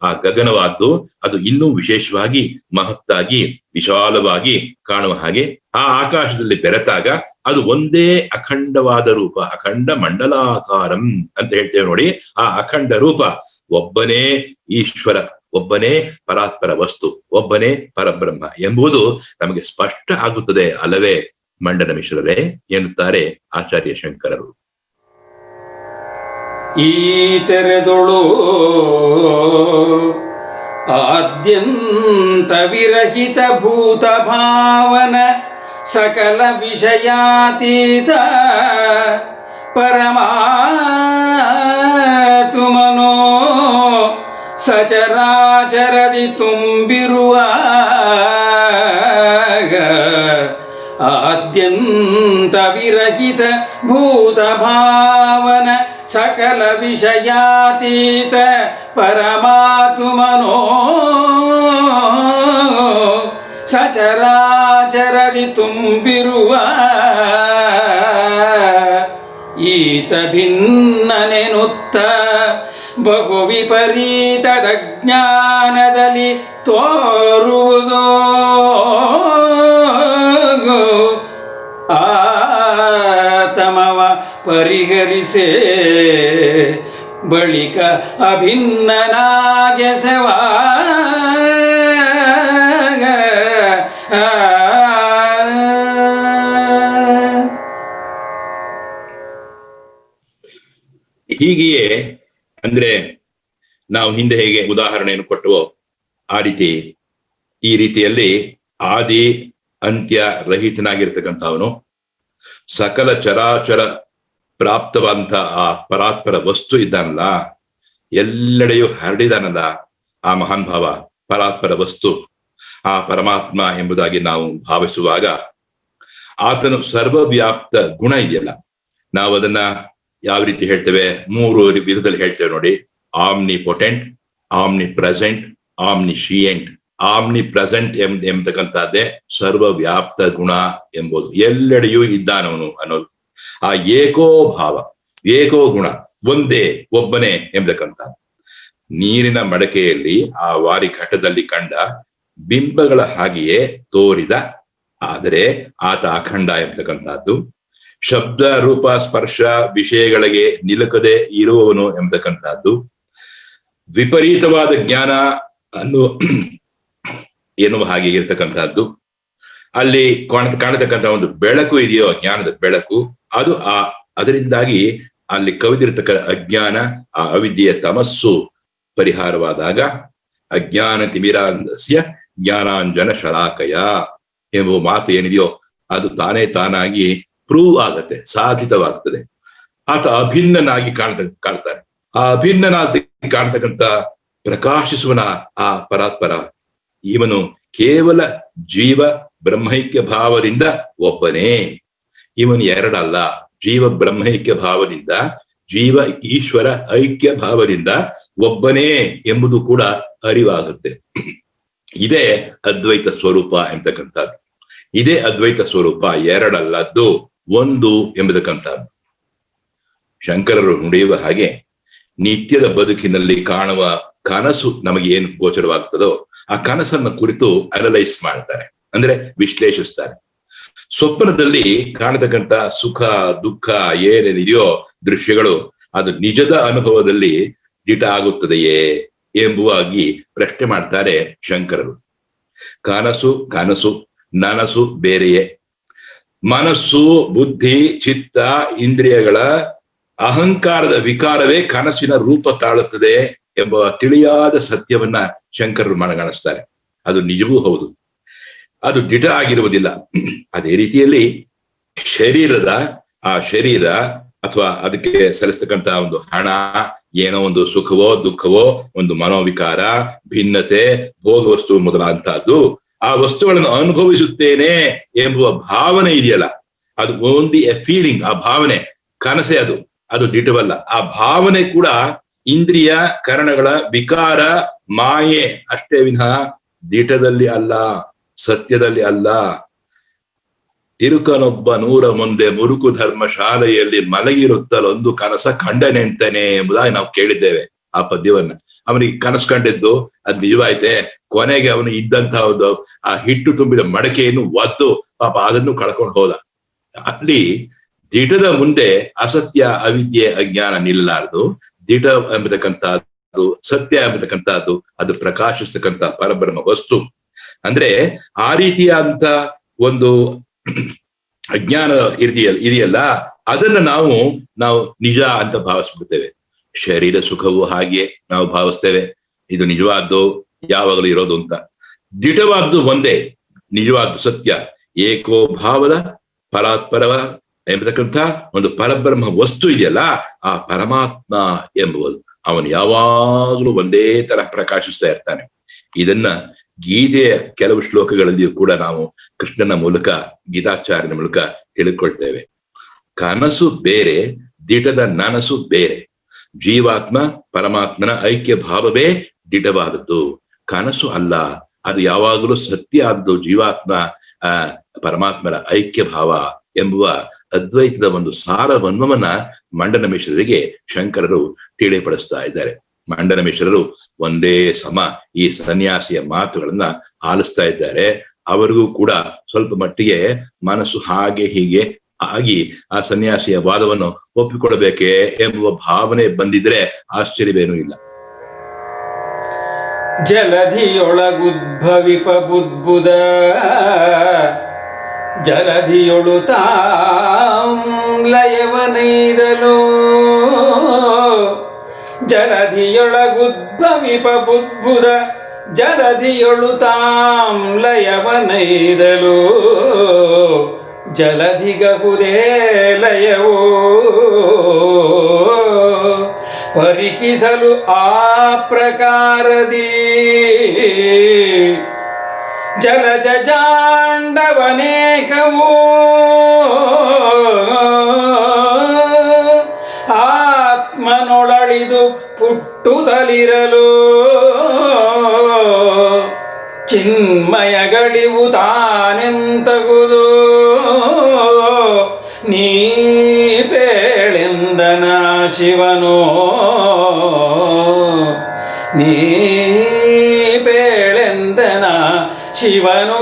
ಆ ಗಗನವಾದ್ದು, ಅದು ಇನ್ನೂ ವಿಶೇಷವಾಗಿ ಮಹತ್ತಾಗಿ ವಿಶಾಲವಾಗಿ ಕಾಣುವ ಹಾಗೆ ಆ ಆಕಾಶದಲ್ಲಿ ಬೆರೆತಾಗ ಅದು ಒಂದೇ ಅಖಂಡವಾದ ರೂಪ, ಅಖಂಡ ಮಂಡಲಾಕಾರಂ ಅಂತ ಹೇಳ್ತೇವೆ ನೋಡಿ. ಆ ಅಖಂಡ ರೂಪ ಒಬ್ಬನೇ ಈಶ್ವರ, ಒಬ್ಬನೇ ಪರಾತ್ಪರ ವಸ್ತು, ಒಬ್ಬನೇ ಪರಬ್ರಹ್ಮ ಎಂಬುದು ನಮಗೆ ಸ್ಪಷ್ಟ ಆಗುತ್ತದೆ ಅಲ್ಲವೇ ಮಂಡನ ಮಿಶ್ರರೇ ಎನ್ನುತ್ತಾರೆ ಆಚಾರ್ಯ ಶಂಕರರು. ಈ ತೆರೆದೊಳು ಆದ್ಯಂತ ವಿರಹಿತ ಭೂತ ಭಾವನ ಸಕಲ ವಿಷಯಾತೀತ ಪರಮಾತ್ಮನೋ ಸಚರಾಚರದಿ ತುಂಬಿರುವ ಆದ್ಯಂತ ವಿರಹಿತ ಭೂತ ಭಾವನ ಸಕಲ ವಿಷಯಾತೀತ ಪರಮಾತ್ಮನೋ ಸಚರಾಚರದಿ ತುಂಬಿರುವ ಈತ ಭಿನ್ನನೆನುತ್ತ ಬಹು ವಿಪರೀತದ ಜ್ಞಾನದಲ್ಲಿ ತೋರುವುದೋ ಆತಮವ ಪರಿಹರಿಸೆ ಬಳಿಕ ಅಭಿನ್ನನಾಗೆಸವಾ ಹೀಗೆಯೇ ಅಂದ್ರೆ ನಾವು ಹಿಂದೆ ಹೇಗೆ ಉದಾಹರಣೆಯನ್ನು ಕೊಟ್ಟವೋ ಆ ರೀತಿ ಈ ರೀತಿಯಲ್ಲಿ ಆದಿ ಅಂತ್ಯ ರಹಿತನಾಗಿರ್ತಕ್ಕಂಥವನು ಸಕಲ ಚರಾಚರ ಪ್ರಾಪ್ತವಾದಂಥ ಆ ಪರಾತ್ಪರ ವಸ್ತು ಇದ್ದಾನಲ್ಲ, ಎಲ್ಲೆಡೆಯೂ ಹರಡಿದಾನಲ್ಲ ಆ ಮಹಾನ್ ಭಾವ ಪರಾತ್ಪರ ವಸ್ತು ಆ ಪರಮಾತ್ಮ ಎಂಬುದಾಗಿ ನಾವು ಭಾವಿಸುವಾಗ ಆತನು ಸರ್ವವ್ಯಾಪ್ತ ಗುಣ ಇದೆಯಲ್ಲ, ನಾವು ಅದನ್ನ ಯಾವ ರೀತಿ ಹೇಳ್ತೇವೆ, 3 ವಿಧದಲ್ಲಿ ಹೇಳ್ತೇವೆ ನೋಡಿ. Omnipotent, omnipresent, omniscient. Omnipresent ಎಂಬತಕ್ಕಂಥದ್ದೇ ಸರ್ವವ್ಯಾಪ್ತ ಗುಣ ಎಂಬುದು, ಎಲ್ಲೆಡೆಯೂ ಇದ್ದಾನವನು ಅನ್ನೋದು. ಆ ಏಕೋ ಭಾವ, ಏಕೋ ಗುಣ, ಒಂದೇ ಒಬ್ಬನೇ ಎಂಬತಕ್ಕಂಥ ನೀರಿನ ಮಡಕೆಯಲ್ಲಿ ಆ ವಾರಿ ಘಟ್ಟದಲ್ಲಿ ಕಂಡ ಬಿಂಬಗಳ ಹಾಗೆಯೇ ತೋರಿದ, ಆದರೆ ಆತ ಅಖಂಡ ಎಂಬತಕ್ಕಂಥದ್ದು. ಶಬ್ದ ರೂಪ ಸ್ಪರ್ಶ ವಿಷಯಗಳಿಗೆ ನಿಲುಕದೆ ಇರುವವನು ಎಂಬತಕ್ಕಂಥದ್ದು. ವಿಪರೀತವಾದ ಜ್ಞಾನ ಎನ್ನುವ ಹಾಗೆ ಇರತಕ್ಕಂಥದ್ದು. ಅಲ್ಲಿ ಕಾಣತಕ್ಕಂಥ ಒಂದು ಬೆಳಕು ಇದೆಯೋ, ಜ್ಞಾನದ ಬೆಳಕು, ಅದು ಅದರಿಂದಾಗಿ ಅಲ್ಲಿ ಕವಿದಿರತಕ್ಕ ಅಜ್ಞಾನ, ಆ ಅವಿದ್ಯೆಯ ತಮಸ್ಸು ಪರಿಹಾರವಾದಾಗ ಅಜ್ಞಾನ ತಿಮಿರಾಂಧಸ್ಯ ಜ್ಞಾನಾಂಜನ ಶಲಾಕಯ ಎಂಬುವ ಮಾತು ಏನಿದೆಯೋ ಅದು ತಾನೇ ತಾನಾಗಿ ಪ್ರೂವ್ ಆಗತ್ತೆ, ಸಾಧಿತವಾಗ್ತದೆ. ಆತ ಅಭಿನ್ನನಾಗಿ ಕಾಣ್ತಾನೆ. ಆ ಅಭಿನ್ನನಾಗಿ ಕಾಣ್ತಕ್ಕಂಥ ಪ್ರಕಾಶಿಸುವನ ಆ ಪರಾತ್ಪರ ಇವನು ಕೇವಲ ಜೀವ ಬ್ರಹ್ಮೈಕ್ಯ ಭಾವದಿಂದ ಒಬ್ಬನೇ. ಇವನು ಎರಡಲ್ಲ, ಜೀವ ಬ್ರಹ್ಮೈಕ್ಯ ಭಾವದಿಂದ, ಜೀವ ಈಶ್ವರ ಐಕ್ಯ ಭಾವದಿಂದ ಒಬ್ಬನೇ ಎಂಬುದು ಕೂಡ ಅರಿವಾಗುತ್ತೆ. ಇದೇ ಅದ್ವೈತ ಸ್ವರೂಪ ಎಂಬತಕ್ಕಂಥದ್ದು. ಇದೇ ಅದ್ವೈತ ಸ್ವರೂಪ, ಎರಡಲ್ಲದ್ದು ಒಂದು ಎಂಬತಕ್ಕಂಥದ್ದು. ಶಂಕರರು ನುಡಿಯುವ ಹಾಗೆ ನಿತ್ಯದ ಬದುಕಿನಲ್ಲಿ ಕಾಣುವ ಕನಸು ನಮಗೆ ಏನು ಗೋಚರವಾಗ್ತದೋ ಆ ಕನಸನ್ನ ಕುರಿತು ಅನಲೈಸ್ ಮಾಡ್ತಾರೆ, ಅಂದ್ರೆ ವಿಶ್ಲೇಷಿಸ್ತಾರೆ. ಸ್ವಪ್ನದಲ್ಲಿ ಕಾಣತಕ್ಕಂಥ ಸುಖ ದುಃಖ ಏನೇನಿದೆಯೋ ದೃಶ್ಯಗಳು ಅದು ನಿಜದ ಅನುಭವದಲ್ಲಿ ದಿಟ ಆಗುತ್ತದೆಯೇ ಎಂಬುವಾಗಿ ಪ್ರಶ್ನೆ ಮಾಡ್ತಾರೆ ಶಂಕರರು. ಕನಸು ನನಸು ಬೇರೆಯೇ. ಮನಸ್ಸು ಬುದ್ಧಿ ಚಿತ್ತ ಇಂದ್ರಿಯಗಳ ಅಹಂಕಾರದ ವಿಕಾರವೇ ಕನಸಿನ ರೂಪ ತಾಳುತ್ತದೆ ಎಂಬ ತಿಳಿಯಾದ ಸತ್ಯವನ್ನ ಶಂಕರರು ಮನಗಾಣಿಸ್ತಾರೆ. ಅದು ನಿಜವೂ ಹೌದು, ಅದು ದಿಟ ಆಗಿರುವುದಿಲ್ಲ. ಅದೇ ರೀತಿಯಲ್ಲಿ ಆ ಶರೀರ ಅಥವಾ ಅದಕ್ಕೆ ಸಲ್ಲಿಸ್ತಕ್ಕಂಥ ಒಂದು ಹಣ, ಏನೋ ಒಂದು ಸುಖವೋ ದುಃಖವೋ, ಒಂದು ಮನೋವಿಕಾರ, ಭಿನ್ನತೆ, ಭೋಗ ವಸ್ತು ಮೊದಲಾದಂತಹದ್ದು, ಆ ವಸ್ತುಗಳನ್ನು ಅನುಭವಿಸುತ್ತೇನೆ ಎಂಬುವ ಭಾವನೆ ಇದೆಯಲ್ಲ, ಅದು ಓನ್ಲಿ ಎ ಫೀಲಿಂಗ್. ಆ ಭಾವನೆ ಕನಸೆ, ಅದು ದಿಟವಲ್ಲ. ಆ ಭಾವನೆ ಕೂಡ ಇಂದ್ರಿಯ ಕರಣಗಳ ವಿಕಾರ ಮಾಯೆ ಅಷ್ಟೇ ವಿನಃ ದಿಟದಲ್ಲಿ ಅಲ್ಲ, ಸತ್ಯದಲ್ಲಿ ಅಲ್ಲ. ತಿರುಕನೊಬ್ಬ 100 ಮುಂದೆ ಮುರುಕು ಧರ್ಮ ಶಾಲೆಯಲ್ಲಿ ಮಲಗಿರುತ್ತಲೊಂದು ಕನಸ ಕಂಡನೆಂತಾನೆ ಎಂಬುದಾಗಿ ನಾವು ಕೇಳಿದ್ದೇವೆ ಆ ಪದ್ಯವನ್ನ. ಅವನಿಗೆ ಕನಸು ಕಂಡಿದ್ದು ಅದು ನಿಜವಾಯ್ತೆ, ಕೊನೆಗೆ ಅವನು ಇದ್ದಂತಹ ಒಂದು ಆ ಹಿಟ್ಟು ತುಂಬಿದ ಮಡಕೆಯನ್ನು ಒದ್ದು ಪಾಪ ಅದನ್ನು ಕಳ್ಕೊಂಡು ಹೋದ. ಅಲ್ಲಿ ದಿಟದ ಮುಂದೆ ಅಸತ್ಯ ಅವಿದ್ಯೆ ಅಜ್ಞಾನ ನಿಲ್ಲಾರದು. ದಿಟ ಎಂಬತಕ್ಕಂಥದ್ದು, ಸತ್ಯ ಎಂಬತಕ್ಕಂಥದ್ದು ಅದು ಪ್ರಕಾಶಿಸ್ತಕ್ಕಂಥ ಪರಬ್ರಹ್ಮ ವಸ್ತು. ಅಂದ್ರೆ ಆ ರೀತಿಯಾದಂತ ಒಂದು ಅಜ್ಞಾನ ಇದೆಯಲ್ಲ, ಅದನ್ನ ನಾವು ನಿಜ ಅಂತ ಭಾವಿಸ್ಬಿಡ್ತೇವೆ. ಶರೀರ ಸುಖವು ಹಾಗೆ ನಾವು ಭಾವಿಸ್ತೇವೆ, ಇದು ನಿಜವಾದ್ದು ಯಾವಾಗಲೂ ಇರೋದು ಅಂತ. ದಿಟವಾದ್ದು ಒಂದೇ, ನಿಜವಾದ್ದು ಸತ್ಯ. ಏಕೋ ಭಾವದ ಪರಾತ್ಪರವ ಎಂಬತಕ್ಕಂಥ ಒಂದು ಪರಬ್ರಹ್ಮ ವಸ್ತು ಇದೆಯಲ್ಲ, ಆ ಪರಮಾತ್ಮ ಎಂಬುವುದು ಅವನು ಯಾವಾಗಲೂ ಒಂದೇ ತರ ಪ್ರಕಾಶಿಸ್ತಾ ಇರ್ತಾನೆ. ಇದನ್ನ ಗೀತೆಯ ಕೆಲವು ಶ್ಲೋಕಗಳಲ್ಲಿಯೂ ಕೂಡ ನಾವು ಕೃಷ್ಣನ ಮೂಲಕ, ಗೀತಾಚಾರ್ಯನ ಮೂಲಕ ತಿಳಿದುಕೊಳ್ತೇವೆ. ಕನಸು ಬೇರೆ, ದಿಟದ ನನಸು ಬೇರೆ. ಜೀವಾತ್ಮ ಪರಮಾತ್ಮನ ಐಕ್ಯ ಭಾವವೇ ದಿಟವಾದದ್ದು, ಕನಸು ಅಲ್ಲ. ಅದು ಯಾವಾಗಲೂ ಸತ್ಯ ಆದದ್ದು ಜೀವಾತ್ಮ ಪರಮಾತ್ಮನ ಐಕ್ಯ ಭಾವ ಎಂಬುವ ಅದ್ವೈತದ ಒಂದು ಸಾರವನ್ವವನ್ನ ಮಂಡನ ಮಿಶ್ರರಿಗೆ ಶಂಕರರು ತಿಳಿಪಡಿಸ್ತಾ ಇದ್ದಾರೆ. ಮಂಡನ ಮಿಶ್ರರು ಒಂದೇ ಸಮ ಈ ಸನ್ಯಾಸಿಯ ಮಾತುಗಳನ್ನ ಆಲಿಸ್ತಾ ಇದ್ದಾರೆ. ಅವರಿಗೂ ಕೂಡ ಸ್ವಲ್ಪ ಮಟ್ಟಿಗೆ ಮನಸ್ಸು ಹಾಗೆ ಹೀಗೆ ಆಗಿ ಆ ಸನ್ಯಾಸಿಯ ವಾದವನ್ನು ಒಪ್ಪಿಕೊಳ್ಬೇಕೆ ಎಂಬುವ ಭಾವನೆ ಬಂದಿದ್ರೆ ಆಶ್ಚರ್ಯವೇನೂ ಇಲ್ಲ. ಜಲಧಿಯೊಳಗುದ್ಭವಿಪ ಬುದ್ಬುದ ಜಲಧಿಯೊಳು ತಾಂ ಲಯವನೈದಲೋ ಜಲಧಿಯೊಳಗುದ್ಭವಿಪ ಬುದ್ಬುದ ಜಲಧಿಯೊಳು ತಾಂ ಲಯವನೈದಲೋ ಜಲಧಿಗಹುದೇ ಲಯವೋ ಪರಿಕಿಸಲು ಆ ಪ್ರಕಾರದಿ ಜಲಜ ಜಾಂಡವನೇಕವೋ ಆತ್ಮನೊಳಳಿದು ಪುಟ್ಟುತ್ತಲಿರಲು ಚಿನ್ಮಯಗಳಿವು ತಾನೆಂತಗುದು ನೀ ಪೇಳೆಂದನ ಶಿವನೋ ನೀ ಪೇಳೆಂದನ ಶಿವನೋ.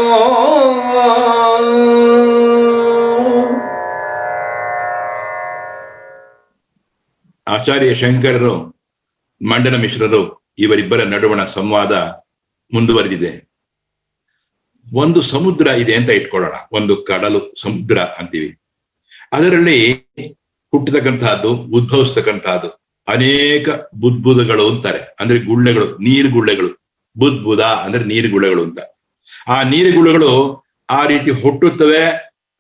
ಆಚಾರ್ಯ ಶಂಕರರು ಮಂಡನ ಮಿಶ್ರರು ಇವರಿಬ್ಬರ ನಡುವಣ ಸಂವಾದ ಮುಂದುವರೆದಿದೆ. ಒಂದು ಸಮುದ್ರ ಇದೆ ಅಂತ ಇಟ್ಕೊಳ್ಳೋಣ, ಒಂದು ಕಡಲು ಸಮುದ್ರ ಅಂತೀವಿ. ಅದರಲ್ಲಿ ಹುಟ್ಟತಕ್ಕಂತಹದ್ದು, ಉದ್ಭವಿಸ್ತಕ್ಕಂತಹದ್ದು ಅನೇಕ ಬುದ್ಬುದಗಳು ಅಂತಾರೆ, ಅಂದ್ರೆ ಗುಳ್ಳೆಗಳು, ನೀರು ಗುಳ್ಳೆಗಳು. ಬುದ್ಬುದ ಅಂದ್ರೆ ನೀರು ಗುಳ್ಳೆಗಳು ಅಂತ. ಆ ನೀರು ಗುಳ್ಳೆಗಳು ಆ ರೀತಿ ಹುಟ್ಟುತ್ತವೆ,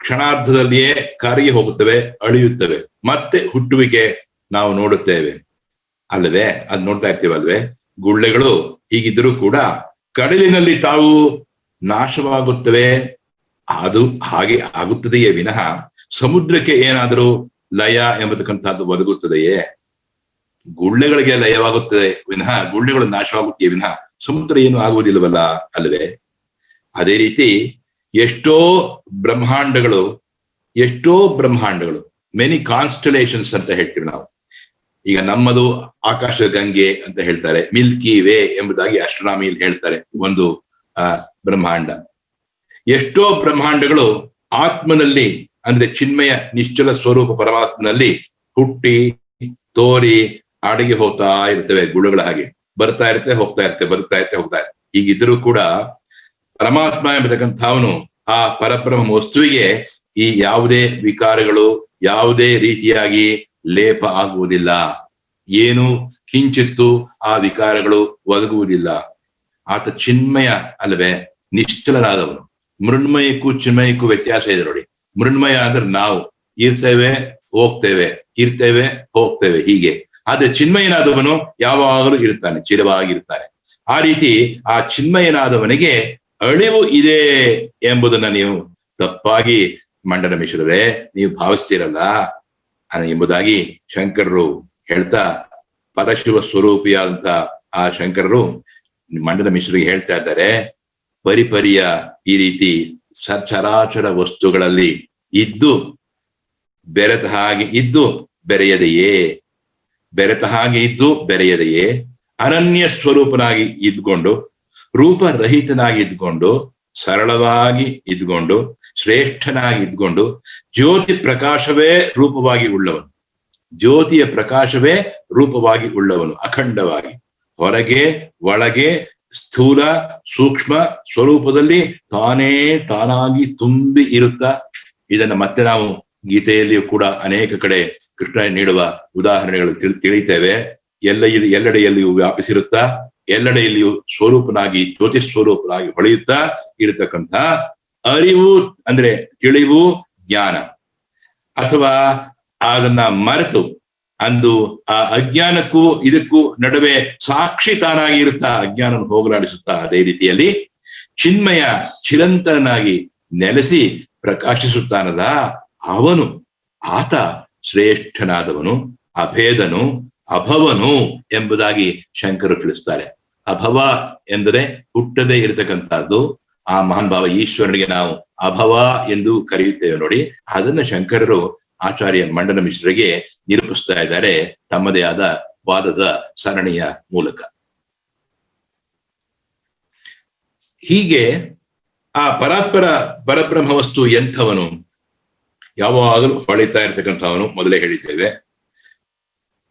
ಕ್ಷಣಾರ್ಧದಲ್ಲಿಯೇ ಕರಗಿ ಹೋಗುತ್ತವೆ, ಅಳಿಯುತ್ತವೆ, ಮತ್ತೆ ಹುಟ್ಟುವಿಕೆ ನಾವು ನೋಡುತ್ತೇವೆ ಅಲ್ಲವೇ? ಅದ್ ನೋಡ್ತಾ ಇರ್ತೀವಲ್ವೇ? ಗುಳ್ಳೆಗಳು ಹೀಗಿದ್ದರೂ ಕೂಡ ಕಡಲಿನಲ್ಲಿ ತಾವು ನಾಶವಾಗುತ್ತವೆ, ಅದು ಹಾಗೆ ಆಗುತ್ತದೆಯೇ ವಿನಃ ಸಮುದ್ರಕ್ಕೆ ಏನಾದರೂ ಲಯ ಎಂಬತಕ್ಕಂಥದ್ದು ಒದಗುತ್ತದೆಯೇ? ಗುಳ್ಳೆಗಳಿಗೆ ಲಯವಾಗುತ್ತದೆ ವಿನಃ, ಗುಳ್ಳೆಗಳು ನಾಶವಾಗುತ್ತೆಯೇ ವಿನಃ ಸಮುದ್ರ ಏನು ಆಗುವುದಿಲ್ಲವಲ್ಲ ಅಲ್ಲವೇ? ಅದೇ ರೀತಿ ಎಷ್ಟೋ ಬ್ರಹ್ಮಾಂಡಗಳು ಮೆನಿ ಕಾನ್ಸ್ಟಲೇಷನ್ಸ್ ಅಂತ ಹೇಳ್ತೀವಿ ನಾವು. ಈಗ ನಮ್ಮದು ಆಕಾಶದ ಗಂಗೆ ಅಂತ ಹೇಳ್ತಾರೆ, ಮಿಲ್ಕಿ ವೇ ಎಂಬುದಾಗಿ ಆಸ್ಟ್ರೋನಾಮಿಯಲ್ಲಿ ಹೇಳ್ತಾರೆ ಒಂದು ಬ್ರಹ್ಮಾಂಡ. ಎಷ್ಟೋ ಬ್ರಹ್ಮಾಂಡಗಳು ಆತ್ಮನಲ್ಲಿ, ಅಂದ್ರೆ ಚಿನ್ಮಯ ನಿಶ್ಚಲ ಸ್ವರೂಪ ಪರಮಾತ್ಮನಲ್ಲಿ ಹುಟ್ಟಿ ತೋರಿ ಅಡಗಿ ಹೋಗ್ತಾ ಇರ್ತವೆ. ಗುಳುಗಳ ಹಾಗೆ ಬರ್ತಾ ಇರುತ್ತೆ, ಹೋಗ್ತಾ ಇರುತ್ತೆ, ಬರ್ತಾ ಇರುತ್ತೆ, ಹೋಗ್ತಾ ಇರುತ್ತೆ. ಹೀಗಿದ್ರೂ ಕೂಡ ಪರಮಾತ್ಮ ಎಂಬತಕ್ಕಂಥವನು, ಆ ಪರಬ್ರಹ್ಮ ವಸ್ತುವಿಗೆ ಈ ಯಾವುದೇ ವಿಕಾರಗಳು, ಯಾವುದೇ ರೀತಿಯಾಗಿ ಲೇಪ ಆಗುವುದಿಲ್ಲ. ಏನು ಕಿಂಚಿತ್ತು ಆ ವಿಕಾರಗಳು ಒದಗುವುದಿಲ್ಲ. ಆತ ಚಿನ್ಮಯ ಅಲ್ಲವೇ? ನಿಶ್ಚಲನಾದವನು. ಮೃಣ್ಮಯಕ್ಕೂ ಚಿನ್ಮಯಕ್ಕೂ ವ್ಯತ್ಯಾಸ ಇದೆ ನೋಡಿ. ಮೃಣ್ಮಯ ಅಂದ್ರೆ ನಾವು ಇರ್ತೇವೆ, ಹೋಗ್ತೇವೆ, ಇರ್ತೇವೆ, ಹೋಗ್ತೇವೆ, ಹೀಗೆ. ಆದ್ರೆ ಚಿನ್ಮಯನಾದವನು ಯಾವಾಗಲೂ ಇರ್ತಾನೆ, ಚಿರವಾಗಿರ್ತಾನೆ. ಆ ರೀತಿ ಆ ಚಿನ್ಮಯನಾದವನಿಗೆ ಅಳಿವು ಇದೆ ಎಂಬುದನ್ನ ನೀವು ತಪ್ಪಾಗಿ ಮಂಡನ ಮಿಶ್ರರೇ ನೀವು ಭಾವಿಸ್ತೀರಲ್ಲ ಎಂಬುದಾಗಿ ಶಂಕರರು ಹೇಳ್ತಾ, ಪರಶಿವ ಸ್ವರೂಪಿಯಾದಂತ ಆ ಶಂಕರರು ಮಂಡನ ಮಿಶ್ರಿಗೆ ಹೇಳ್ತಾ ಇದ್ದಾರೆ, ಪರಿಪರಿಯ ಈ ರೀತಿ ಸಚರಾಚರ ವಸ್ತುಗಳಲ್ಲಿ ಇದ್ದು ಬೆರೆತ ಹಾಗೆ ಇದ್ದು ಬೆರೆಯದೆಯೇ, ಬೆರೆತ ಹಾಗೆ ಇದ್ದು ಬೆರೆಯದೆಯೇ, ಅನನ್ಯ ಸ್ವರೂಪನಾಗಿ ಇದ್ಕೊಂಡು, ರೂಪರಹಿತನಾಗಿ ಇದ್ಕೊಂಡು, ಸರಳವಾಗಿ ಇದ್ಕೊಂಡು, ಶ್ರೇಷ್ಠನಾಗಿ ಇದ್ಕೊಂಡು, ಜ್ಯೋತಿ ಪ್ರಕಾಶವೇ ರೂಪವಾಗಿ ಉಳ್ಳವನು, ಜ್ಯೋತಿಯ ಪ್ರಕಾಶವೇ ರೂಪವಾಗಿ ಉಳ್ಳವನು, ಅಖಂಡವಾಗಿ ಹೊರಗೆ ಒಳಗೆ ಸ್ಥೂಲ ಸೂಕ್ಷ್ಮ ಸ್ವರೂಪದಲ್ಲಿ ತಾನಾಗಿ ತುಂಬಿ ಇರುತ್ತಾ. ಇದನ್ನ ಮತ್ತೆ ನಾವು ಗೀತೆಯಲ್ಲಿಯೂ ಕೂಡ ಅನೇಕ ಕಡೆ ಕೃಷ್ಣ ನೀಡುವ ಉದಾಹರಣೆಗಳು ತಿಳಿತೇವೆ. ಎಲ್ಲೆಡೆಯಲ್ಲಿಯೂ ವ್ಯಾಪಿಸಿರುತ್ತಾ, ಎಲ್ಲೆಡೆಯಲ್ಲಿಯೂ ಸ್ವರೂಪನಾಗಿ ಜ್ಯೋತಿ ಸ್ವರೂಪನಾಗಿ ಹೊಳೆಯುತ್ತಾ ಇರತಕ್ಕಂಥ ಅರಿವು ಅಂದ್ರೆ ತಿಳಿವು, ಜ್ಞಾನ. ಅಥವಾ ಅದನ್ನ ಮರೆತು ಅಂದು ಆ ಅಜ್ಞಾನಕ್ಕೂ ಇದಕ್ಕೂ ನಡುವೆ ಸಾಕ್ಷಿ ತಾನಾಗಿ ಇರುತ್ತಾ ಅಜ್ಞಾನವನ್ನು ಹೋಗಲಾಡಿಸುತ್ತಾ, ಅದೇ ರೀತಿಯಲ್ಲಿ ಚಿನ್ಮಯ ಚಿರಂತನಾಗಿ ನೆಲೆಸಿ ಪ್ರಕಾಶಿಸುತ್ತಾನಲ್ಲ ಅವನು, ಆತ ಶ್ರೇಷ್ಠನಾದವನು, ಅಭೇದನು, ಅಭವನು ಎಂಬುದಾಗಿ ಶಂಕರರು ತಿಳಿಸ್ತಾರೆ. ಅಭವ ಎಂದರೆ ಹುಟ್ಟದೇ ಇರತಕ್ಕಂಥದ್ದು. ಆ ಮಹಾನ್ ಭಾವ ಈಶ್ವರನಿಗೆ ನಾವು ಅಭವ ಎಂದು ಕರೆಯುತ್ತೇವೆ ನೋಡಿ. ಅದನ್ನ ಶಂಕರರು ಆಚಾರ್ಯ ಮಂಡನ ಮಿಶ್ರಿಗೆ ನಿರೂಪಿಸ್ತಾ ಇದ್ದಾರೆ ತಮ್ಮದೇ ಆದ ವಾದದ ಸರಣಿಯ ಮೂಲಕ. ಹೀಗೆ ಆ ಪರಬ್ರಹ್ಮ ವಸ್ತು ಎಂಥವನು? ಯಾವಾಗಲೂ ಹೊಳಿತಾ ಇರ್ತಕ್ಕಂಥವನು, ಮೊದಲೇ ಹೇಳಿದ್ದೇವೆ.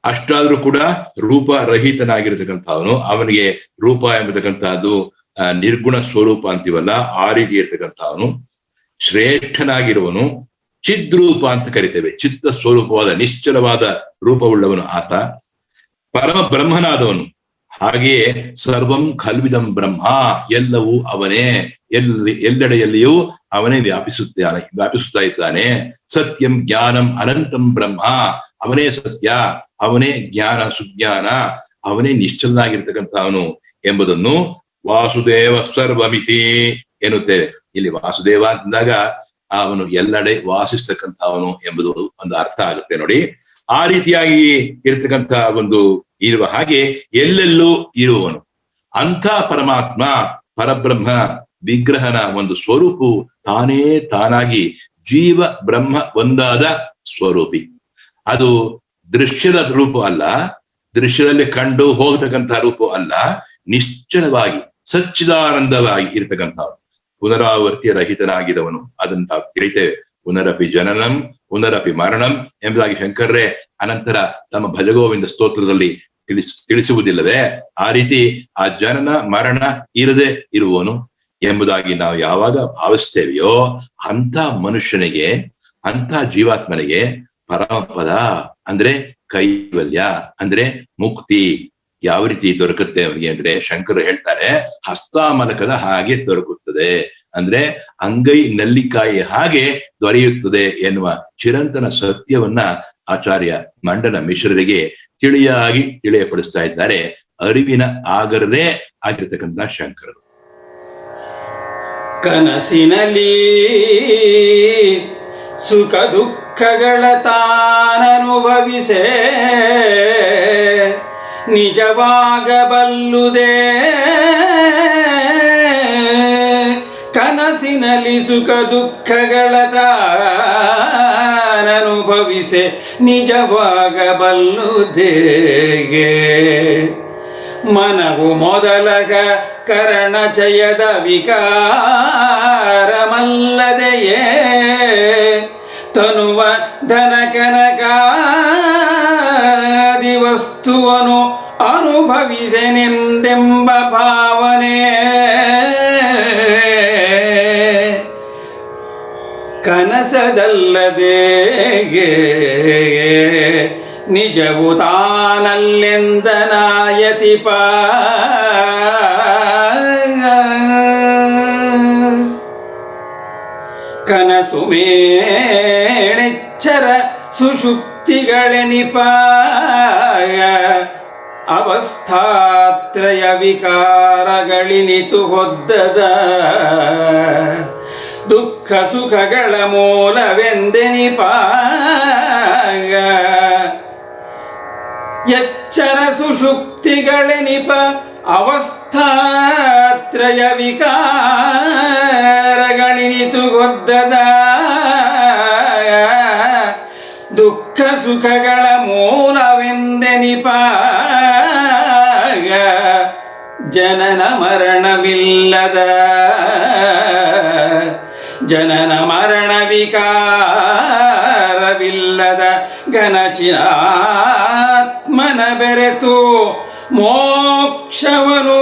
ಅಷ್ಟಾದ್ರೂ ಕೂಡ ರೂಪರಹಿತನಾಗಿರ್ತಕ್ಕಂಥವನು. ಅವನಿಗೆ ರೂಪ ಎಂಬತಕ್ಕಂಥದ್ದು ನಿರ್ಗುಣ ಸ್ವರೂಪ ಅಂತೀವಲ್ಲ, ಆ ರೀತಿ ಇರ್ತಕ್ಕಂಥವನು. ಶ್ರೇಷ್ಠನಾಗಿರುವನು, ಚಿದ್ರೂಪ ಅಂತ ಕರಿತೇವೆ. ಚಿತ್ತ ಸ್ವರೂಪವಾದ ನಿಶ್ಚಲವಾದ ರೂಪವುಳ್ಳವನು ಆತ. ಪರಮ ಬ್ರಹ್ಮನಾದವನು. ಹಾಗೆಯೇ ಸರ್ವಂ ಖಲ್ವಿದಂ ಬ್ರಹ್ಮ, ಎಲ್ಲವೂ ಅವನೇ, ಎಲ್ಲೆಡೆಯಲ್ಲಿಯೂ ಅವನೇ ವ್ಯಾಪಿಸುತ್ತಾ ಇದ್ದಾನೆ. ಸತ್ಯಂ ಜ್ಞಾನಂ ಅನಂತಂ ಬ್ರಹ್ಮ, ಅವನೇ ಸತ್ಯ, ಅವನೇ ಜ್ಞಾನ ಸುಜ್ಞಾನ, ಅವನೇ ನಿಶ್ಚಲನಾಗಿರ್ತಕ್ಕಂಥವನು ಎಂಬುದನ್ನು ವಾಸುದೇವ ಸರ್ವಮಿತಿ ಎನ್ನುತ್ತೇವೆ. ಇಲ್ಲಿ ವಾಸುದೇವ ಅಂದಾಗ ಅವನು ಎಲ್ಲೆಡೆ ವಾಸಿಸ್ತಕ್ಕಂಥವನು ಎಂಬುದು ಒಂದು ಅರ್ಥ ಆಗುತ್ತೆ ನೋಡಿ. ಆ ರೀತಿಯಾಗಿ ಇರತಕ್ಕಂಥ ಒಂದು ಇರುವ ಹಾಗೆ ಎಲ್ಲೆಲ್ಲೂ ಇರುವವನು ಅಂಥ ಪರಮಾತ್ಮ ಪರಬ್ರಹ್ಮ ವಿಗ್ರಹನ ಒಂದು ಸ್ವರೂಪವು ತಾನೇ ತಾನಾಗಿ ಜೀವ ಬ್ರಹ್ಮ ಒಂದಾದ ಸ್ವರೂಪಿ. ಅದು ದೃಶ್ಯದ ರೂಪ ಅಲ್ಲ, ದೃಶ್ಯದಲ್ಲಿ ಕಂಡು ಹೋಗತಕ್ಕಂತಹ ರೂಪ ಅಲ್ಲ, ನಿಶ್ಚಲವಾಗಿ ಸಚ್ಚಿದಾನಂದವಾಗಿ ಇರ್ತಕ್ಕಂಥವನು, ಪುನರಾವರ್ತಿಯ ರಹಿತನಾಗಿದವನು. ಅದಂತ ತಿಳಿತೇವೆ. ಪುನರಪಿ ಜನನಂ ಪುನರಪಿ ಮರಣಂ ಎಂಬುದಾಗಿ ಶಂಕರರೇ ಅನಂತರ ತಮ್ಮ ಭಜಗೋವಿಂದ ಸ್ತೋತ್ರದಲ್ಲಿ ತಿಳಿಸುವುದಿಲ್ಲವೇ? ಆ ರೀತಿ ಆ ಜನನ ಮರಣ ಇರದೆ ಇರುವವನು ಎಂಬುದಾಗಿ ನಾವು ಯಾವಾಗ ಭಾವಿಸ್ತೇವೆಯೋ ಅಂಥ ಮನುಷ್ಯನಿಗೆ, ಅಂಥ ಜೀವಾತ್ಮನಿಗೆ ಪರಮಪದ ಅಂದ್ರೆ ಕೈವಲ್ಯ, ಅಂದ್ರೆ ಮುಕ್ತಿ ಯಾವ ರೀತಿ ದೊರಕುತ್ತೆ ಅವನಿಗೆ ಅಂದ್ರೆ ಶಂಕರರು ಹೇಳ್ತಾರೆ, ಹಸ್ತಾಮಲಕದ ಹಾಗೆ ದೊರಕುತ್ತದೆ, ಅಂದ್ರೆ ಅಂಗೈ ನಲ್ಲಿಕಾಯಿ ಹಾಗೆ ದೊರೆಯುತ್ತದೆ ಎನ್ನುವ ಚಿರಂತನ ಸತ್ಯವನ್ನ ಆಚಾರ್ಯ ಮಂಡನ ಮಿಶ್ರರಿಗೆ ತಿಳಿಯಾಗಿ ತಿಳಿಯಪಡಿಸ್ತಾ ಇದ್ದಾರೆ. ಅರಿವಿನ ಆಗರದೇ ಆಗಿರ್ತಕ್ಕಂಥ ಶಂಕರರು. ಕನಸಿನಲ್ಲಿ ಸುಖ ದುಃಖಗಳ ತಾನನುಭವಿಸೆ ನಿಜವಾಗಬಲ್ಲುದೇ. ಕನಸಿನಲ್ಲಿ ಸುಖ ದುಃಖಗಳ ತಾನನುಭವಿಸೆ ನಿಜವಾಗಬಲ್ಲುದೇಗೆ. ಮನವು ಮೊದಲಗ ಕರಣಚಯದ ವಿಕಾರಮಲ್ಲದೆಯೇ ತನುವ ಧನಕನಕಾದಿ ವಸ್ತುವನು ಅನುಭವಿಸೆನೆಂದೆಂಬ ಭಾವನೆ. ಕನಸದಲ್ಲದೇಗೆ ನಿಜವು ತಾನಲ್ಲೆಂದನಾಯತಿಪ. ಕನಸು ಮೇಳೆಚ್ಚರ ಸುಷುಪ್ತಿಗಳೆನಿಪ ಅವಸ್ಥಾತ್ರಯ ವಿಕಾರಗಳಿನಿತು ಹೊದ್ದದ ದುಃಖ ಸುಖಗಳ ಮೂಲವೆಂದೆನಿಪ. ಎಚ್ಚರ ಸುಷುಪ್ತಿಗಳೆನಿಪ ಅವಸ್ಥಾತ್ರಯ ವಿಕಾರಗಳಿನಿತು ಹೊದ್ದದ ದುಃಖ ಸುಖಗಳ ಮೂಲವೆಂದೆನಿಪ. ಜನನ ಮರಣವಿಲ್ಲದ ಜನನ ಮರಣ ವಿಕಾರವಿಲ್ಲದ ಘನಚಿನಾತ್ಮನ ಬೆರೆತು ಮೋಕ್ಷವನು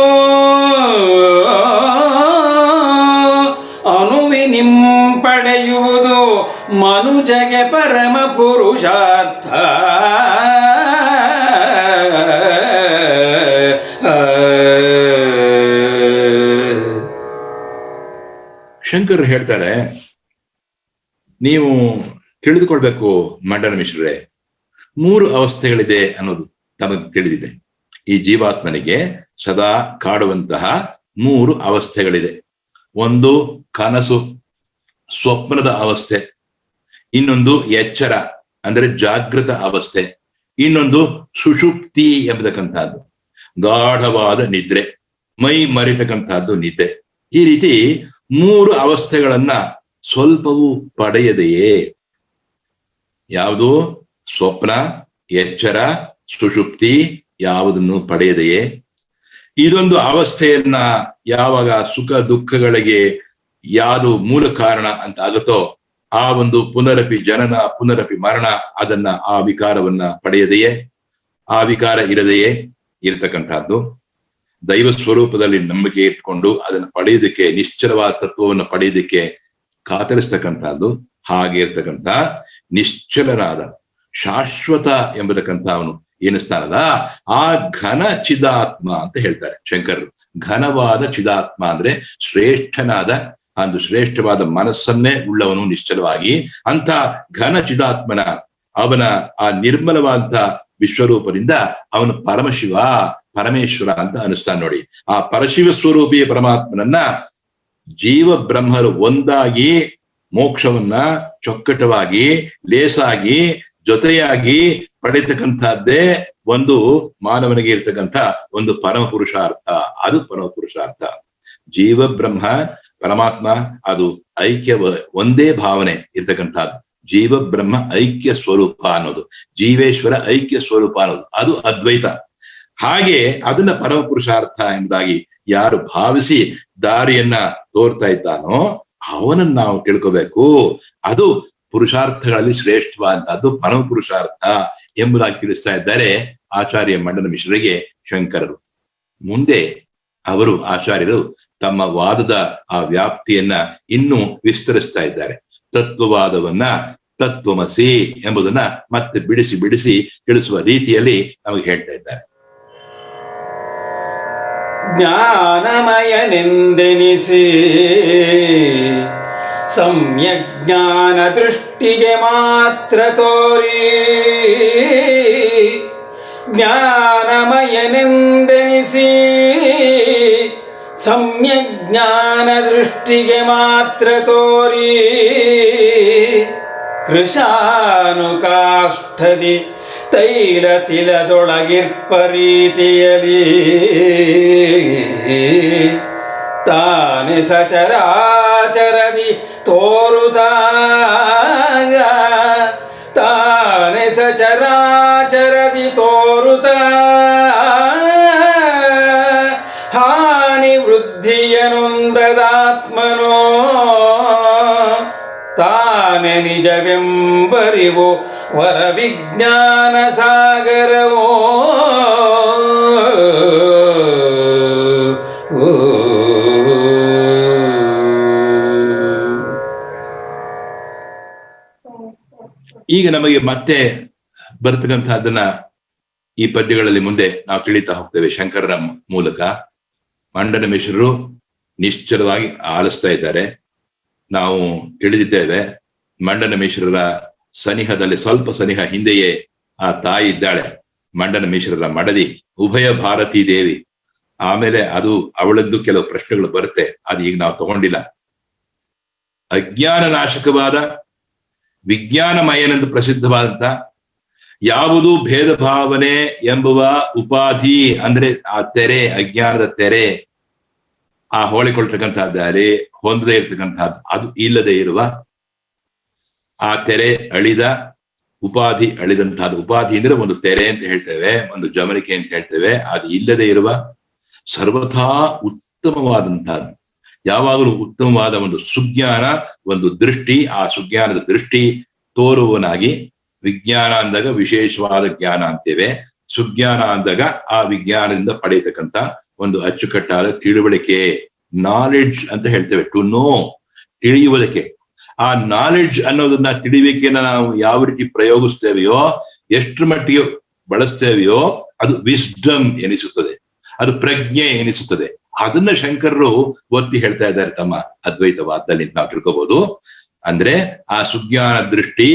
ಅನುವಿನಿಂಪಡೆಯುವುದು ಮನುಜಗೆ ಪರಮ ಪುರುಷಾರ್ಥ. ಶಂಕರ್ ಹೇಳ್ತಾರೆ, ನೀವು ತಿಳಿದುಕೊಳ್ಬೇಕು ಮಂಡನ ಮಿಶ್ರರೇ, 3 ಅವಸ್ಥೆಗಳಿದೆ ಅನ್ನೋದು ತಮಗೆ ತಿಳಿದಿದೆ. ಈ ಜೀವಾತ್ಮನಿಗೆ ಸದಾ ಕಾಡುವಂತಹ 3 ಅವಸ್ಥೆಗಳಿದೆ. ಒಂದು ಕನಸು, ಸ್ವಪ್ನದ ಅವಸ್ಥೆ. ಇನ್ನೊಂದು ಎಚ್ಚರ ಅಂದ್ರೆ ಜಾಗೃತ ಅವಸ್ಥೆ. ಇನ್ನೊಂದು ಸುಷುಪ್ತಿ ಎಂಬತಕ್ಕಂಥದ್ದು, ಗಾಢವಾದ ನಿದ್ರೆ, ಮೈ ಮರಿತಕ್ಕಂಥದ್ದು ನಿದ್ದೆ. ಈ ರೀತಿ 3 ಅವಸ್ಥೆಗಳನ್ನ ಸ್ವಲ್ಪವೂ ಪಡೆಯದೆಯೇ, ಯಾವುದು ಸ್ವಪ್ನ, ಎಚ್ಚರ, ಸುಷುಪ್ತಿ ಯಾವುದನ್ನು ಪಡೆಯದೆಯೇ ಇದೊಂದು ಅವಸ್ಥೆಯನ್ನ ಯಾವಾಗ ಸುಖ ದುಃಖಗಳಿಗೆ ಯಾವುದು ಮೂಲ ಕಾರಣ ಅಂತ ಆಗುತ್ತೋ ಆ ಒಂದು ಪುನರಪಿ ಜನನ ಪುನರಪಿ ಮರಣ ಅದನ್ನ ಆ ವಿಕಾರವನ್ನ ಪಡೆಯದೆಯೇ, ಆ ವಿಕಾರ ಇರದೆಯೇ ಇರತಕ್ಕಂಥದ್ದು. ದೈವ ಸ್ವರೂಪದಲ್ಲಿ ನಂಬಿಕೆ ಇಟ್ಕೊಂಡು ಅದನ್ನು ಪಡೆಯೋದಕ್ಕೆ, ನಿಶ್ಚಲವಾದ ತತ್ವವನ್ನು ಪಡೆಯೋದಕ್ಕೆ ಕಾತರಿಸ್ತಕ್ಕಂಥದ್ದು. ಹಾಗೆ ಇರ್ತಕ್ಕಂಥ ನಿಶ್ಚಲನಾದ ಶಾಶ್ವತ ಎಂಬತಕ್ಕಂಥ ಅವನು ಏನಿಸ್ತಾನದ ಆ ಘನ ಚಿದಾತ್ಮ ಅಂತ ಹೇಳ್ತಾರೆ ಶಂಕರರು. ಘನವಾದ ಚಿದಾತ್ಮ ಅಂದ್ರೆ ಶ್ರೇಷ್ಠನಾದ ಒಂದು ಶ್ರೇಷ್ಠವಾದ ಮನಸ್ಸನ್ನೇ ಉಳ್ಳವನು ನಿಶ್ಚಲವಾಗಿ. ಅಂತ ಘನ ಚಿದಾತ್ಮನ ಅವನ ಆ ನಿರ್ಮಲವಾದಂತ ವಿಶ್ವರೂಪದಿಂದ ಅವನು ಪರಮಶಿವ ಪರಮೇಶ್ವರ ಅಂತ ಅನಿಸ್ತಾನೆ ನೋಡಿ. ಆ ಪರಶಿವ ಸ್ವರೂಪಿಯ ಪರಮಾತ್ಮನನ್ನ ಜೀವ ಬ್ರಹ್ಮರು ಒಂದಾಗಿ ಮೋಕ್ಷವನ್ನ ಚೊಕ್ಕಟವಾಗಿ ಲೇಸಾಗಿ ಜೊತೆಯಾಗಿ ಪಡೆಯತಕ್ಕಂಥದ್ದೇ ಒಂದು ಮಾನವನಿಗೆ ಇರ್ತಕ್ಕಂಥ ಒಂದು ಪರಮ ಪುರುಷಾರ್ಥ. ಅದು ಪರಮ ಪುರುಷಾರ್ಥ. ಜೀವ ಬ್ರಹ್ಮ ಪರಮಾತ್ಮ ಅದು ಐಕ್ಯ, ಒಂದೇ ಭಾವನೆ ಇರ್ತಕ್ಕಂಥದ್ದು. ಜೀವ ಬ್ರಹ್ಮ ಐಕ್ಯ ಸ್ವರೂಪ ಅನ್ನೋದು, ಜೀವೇಶ್ವರ ಐಕ್ಯ ಸ್ವರೂಪ ಅನ್ನೋದು ಅದು ಅದ್ವೈತ. ಹಾಗೆ ಅದನ್ನ ಪರಮ ಪುರುಷಾರ್ಥ ಎಂಬುದಾಗಿ ಯಾರು ಭಾವಿಸಿ ದಾರಿಯನ್ನ ತೋರ್ತಾ ಇದ್ದಾನೋ ಅವನನ್ನ ನಾವು ತಿಳ್ಕೋಬೇಕು. ಅದು ಪುರುಷಾರ್ಥಗಳಲ್ಲಿ ಶ್ರೇಷ್ಠವಾದಂತಹದ್ದು ಪರಮ ಪುರುಷಾರ್ಥ ಎಂಬುದಾಗಿ ತಿಳಿಸ್ತಾ ಇದ್ದಾರೆ ಆಚಾರ್ಯ ಮಂಡನ ಮಿಶ್ರರಿಗೆ ಶಂಕರರು. ಮುಂದೆ ಅವರು ಆಚಾರ್ಯರು ತಮ್ಮ ವಾದದ ಆ ವ್ಯಾಪ್ತಿಯನ್ನ ಇನ್ನೂ ವಿಸ್ತರಿಸ್ತಾ ಇದ್ದಾರೆ. ತತ್ವವಾದವನ್ನ ತತ್ವಮಸಿ ಎಂಬುದನ್ನ ಮತ್ತೆ ಬಿಡಿಸಿ ಬಿಡಿಸಿ ತಿಳಿಸುವ ರೀತಿಯಲ್ಲಿ ನಮಗೆ ಹೇಳ್ತಾ ಇದ್ದಾರೆ. ಜ್ಞಾನಮಯನೆಂದೆನಿಸಿ ಸಮ್ಯಕ್ ಜ್ಞಾನ ದೃಷ್ಟಿಗೆ ಮಾತ್ರ ತೋರಿ, ಜ್ಞಾನಮಯನೆಂದೆನಿಸಿ ಸಮ್ಯಕ್ ಜ್ಞಾನ ದೃಷ್ಟಿಗೆ ಮಾತ್ರ ತೋರಿ, ಕೃಶಾನುಕಾಷ್ಠದಿ ತೈಲ ತಿಲದೊಳಗಿರ್ಪ ರೀತಿಯಲಿ ತಾನೆ ಸಚರಾಚರದಿ ತೋರುತ್ತಾಗ, ತಾನೆ ಸಚರಾಚರದಿ ತೋರುತ್ತ ಹಾನಿ ವೃದ್ಧಿಯನೊಂದದಾತ್ಮನೋ ತಾನೆ ನಿಜವೆಂಬರಿವು ವರ ವಿಜ್ಞಾನ ಸಾಗರವೋ. ಈಗ ನಮಗೆ ಮತ್ತೆ ಬರ್ತಕ್ಕಂಥದ್ದನ್ನ ಈ ಪದ್ಯಗಳಲ್ಲಿ ಮುಂದೆ ನಾವು ತಿಳಿತಾ ಹೋಗ್ತೇವೆ. ಶಂಕರರ ಮೂಲಕ ಮಂಡನ ಮಿಶ್ರರು ನಿಶ್ಚಲವಾಗಿ ಆಲಿಸ್ತಾ ಇದ್ದಾರೆ. ನಾವು ತಿಳಿದಿದ್ದೇವೆ ಮಂಡನ ಮಿಶ್ರರ ಸನಿಹದಲ್ಲಿ ಸ್ವಲ್ಪ ಸನಿಹ ಹಿಂದೆಯೇ ಆ ತಾಯಿ ಇದ್ದಾಳೆ, ಮಂಡನ ಮಿಶ್ರರ ಮಡದಿ ಉಭಯ ಭಾರತೀ ದೇವಿ. ಆಮೇಲೆ ಅದು ಅವಳದ್ದು ಕೆಲವು ಪ್ರಶ್ನೆಗಳು ಬರುತ್ತೆ, ಅದು ಈಗ ನಾವು ತಗೊಂಡಿಲ್ಲ. ಅಜ್ಞಾನ ನಾಶಕವಾದ ವಿಜ್ಞಾನಮಯನೆಂದು ಪ್ರಸಿದ್ಧವಾದಂತ ಯಾವುದು ಭೇದ ಭಾವನೆ ಎಂಬುವ ಉಪಾಧಿ ಅಂದ್ರೆ ಆ ತೆರೆ, ಅಜ್ಞಾನದ ತೆರೆ, ಆ ಹೋಳಿಕೊಳ್ತಕ್ಕಂಥದ್ದಾರೆ ಹೊಂದದೇ ಇರ್ತಕ್ಕಂಥದ್ದು, ಅದು ಇಲ್ಲದೆ ಇರುವ ಆ ತೆರೆ ಅಳಿದ ಉಪಾಧಿ ಅಳಿದಂತಹದ್ದು. ಉಪಾಧಿ ಅಂದ್ರೆ ಒಂದು ತೆರೆ ಅಂತ ಹೇಳ್ತೇವೆ, ಒಂದು ಜಮರಿಕೆ ಅಂತ ಹೇಳ್ತೇವೆ. ಅದು ಇಲ್ಲದೆ ಇರುವ ಸರ್ವಥಾ ಉತ್ತಮವಾದಂತಹದ್ದು, ಯಾವಾಗಲೂ ಉತ್ತಮವಾದ ಒಂದು ಸುಜ್ಞಾನ, ಒಂದು ದೃಷ್ಟಿ, ಆ ಸುಜ್ಞಾನದ ದೃಷ್ಟಿ ತೋರುವನಾಗಿ. ವಿಜ್ಞಾನ ಅಂದಾಗ ವಿಶೇಷವಾದ ಜ್ಞಾನ ಅಂತೇವೆ, ಸುಜ್ಞಾನ ಅಂದಾಗ ಆ ವಿಜ್ಞಾನದಿಂದ ಪಡೆಯತಕ್ಕಂಥ ಒಂದು ಅಚ್ಚುಕಟ್ಟಾದ ತಿಳುವಳಿಕೆ, ನಾಲೆಡ್ಜ್ ಅಂತ ಹೇಳ್ತೇವೆ. ಟು ನೋ, ತಿಳಿಯುವುದಕ್ಕೆ. ಆ ನಾಲೆಡ್ಜ್ ಅನ್ನೋದನ್ನ, ತಿಳಿವಿಕೆಯನ್ನ ನಾವು ಯಾವ ರೀತಿ ಪ್ರಯೋಗಿಸ್ತೇವೆಯೋ, ಎಷ್ಟರ ಮಟ್ಟಿಗೆ ಬಳಸ್ತೇವೆಯೋ ಅದು ವಿಸ್ಡಮ್ ಎನಿಸುತ್ತದೆ, ಅದು ಪ್ರಜ್ಞೆ ಎನಿಸುತ್ತದೆ. ಅದನ್ನ ಶಂಕರರು ಒತ್ತಿ ಹೇಳ್ತಾ ಇದ್ದಾರೆ ತಮ್ಮ ಅದ್ವೈತವಾದದಲ್ಲಿ ನಾವು ತಿಳ್ಕೋಬಹುದು. ಅಂದ್ರೆ ಆ ಸುಜ್ಞಾನ ದೃಷ್ಟಿ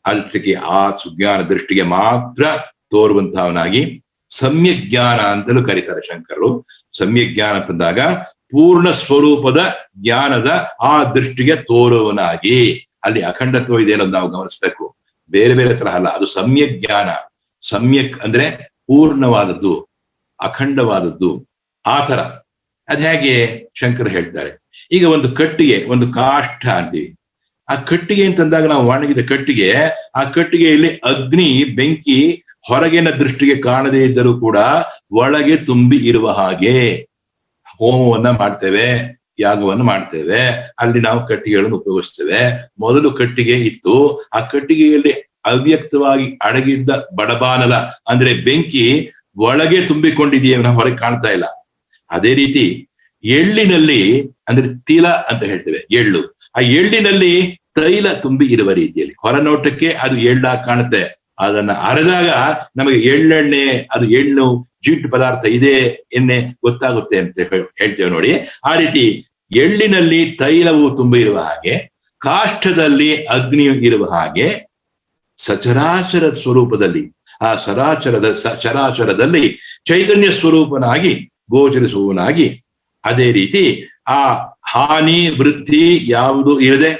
ಅದಕ್ಕೆ, ಆ ಸುಜ್ಞಾನ ದೃಷ್ಟಿಗೆ ಮಾತ್ರ ತೋರುವಂತಹವನಾಗಿ ಸಮ್ಯಕ್ ಜ್ಞಾನ ಅಂತಲೂ ಕರೀತಾರೆ ಶಂಕರರು. ಸಮ್ಯಕ್ ಜ್ಞಾನ ಅಂತಂದಾಗ ಪೂರ್ಣ ಸ್ವರೂಪದ ಜ್ಞಾನದ ಆ ದೃಷ್ಟಿಗೆ ತೋರುವನಾಗಿ. ಅಲ್ಲಿ ಅಖಂಡತ್ವ ಇದೆ ಅನ್ನೋದು ನಾವು ಗಮನಿಸ್ಬೇಕು, ಬೇರೆ ಬೇರೆ ತರಹ ಅಲ್ಲ. ಅದು ಸಮ್ಯಕ್ ಜ್ಞಾನ. ಸಮ್ಯಕ್ ಅಂದ್ರೆ ಪೂರ್ಣವಾದದ್ದು, ಅಖಂಡವಾದದ್ದು, ಆ ತರ. ಅದ್ ಹೇಗೆ ಶಂಕರ್ ಹೇಳ್ತಾರೆ. ಈಗ ಒಂದು ಕಟ್ಟಿಗೆ, ಒಂದು ಕಾಷ್ಠ ಅಂತೀವಿ. ಆ ಕಟ್ಟಿಗೆ ಅಂತಂದಾಗ ನಾವು ಒಣಗಿದ ಕಟ್ಟಿಗೆ, ಆ ಕಟ್ಟಿಗೆಯಲ್ಲಿ ಅಗ್ನಿ, ಬೆಂಕಿ ಹೊರಗಿನ ದೃಷ್ಟಿಗೆ ಕಾಣದೇ ಇದ್ದರೂ ಕೂಡ ಒಳಗೆ ತುಂಬಿ ಇರುವ ಹಾಗೆ. ಹೋಮವನ್ನ ಮಾಡ್ತೇವೆ, ಯಾಗವನ್ನು ಮಾಡ್ತೇವೆ, ಅಲ್ಲಿ ನಾವು ಕಟ್ಟಿಗೆಗಳನ್ನು ಉಪಯೋಗಿಸ್ತೇವೆ. ಮೊದಲು ಕಟ್ಟಿಗೆ ಇತ್ತು, ಆ ಕಟ್ಟಿಗೆಯಲ್ಲಿ ಅವ್ಯಕ್ತವಾಗಿ ಅಡಗಿದ್ದ ಬಡಬಾನಲ ಅಂದ್ರೆ ಬೆಂಕಿ ಒಳಗೆ ತುಂಬಿಕೊಂಡಿದೆಯೇ, ಹೊರಗೆ ಕಾಣ್ತಾ ಇಲ್ಲ. ಅದೇ ರೀತಿ ಎಳ್ಳಿನಲ್ಲಿ ಅಂದ್ರೆ ತಿಲ ಅಂತ ಹೇಳ್ತೇವೆ, ಎಳ್ಳು. ಆ ಎಳ್ಳಿನಲ್ಲಿ ತೈಲ ತುಂಬಿ ಇರುವ ರೀತಿಯಲ್ಲಿ ಹೊರನೋಟಕ್ಕೆ ಅದು ಎಳ್ಳಾಗಿ ಕಾಣುತ್ತೆ. ಅದನ್ನ ಅರೆದಾಗ ನಮಗೆ ಎಳ್ಳೆಣ್ಣೆ, ಅದು ಎಳ್ಳು ಜಿಡ್ಡು ಪದಾರ್ಥ ಇದೆ ಎಣ್ಣೆ ಗೊತ್ತಾಗುತ್ತೆ ಅಂತ ಹೇಳ್ತೇವೆ ನೋಡಿ. ಆ ರೀತಿ ಎಳ್ಳಿನಲ್ಲಿ ತೈಲವು ತುಂಬಿ ಇರುವ ಹಾಗೆ, ಕಾಷ್ಠದಲ್ಲಿ ಅಗ್ನಿಯು ಇರುವ ಹಾಗೆ, ಸಚರಾಚರ ಸ್ವರೂಪದಲ್ಲಿ ಆ ಚರಾಚರದಲ್ಲಿ ಚೈತನ್ಯ ಸ್ವರೂಪನಾಗಿ ಗೋಚರಿಸುವನಾಗಿ, ಅದೇ ರೀತಿ ಆ ಹಾನಿ ವೃದ್ಧಿ ಯಾವುದು ಇರದೆ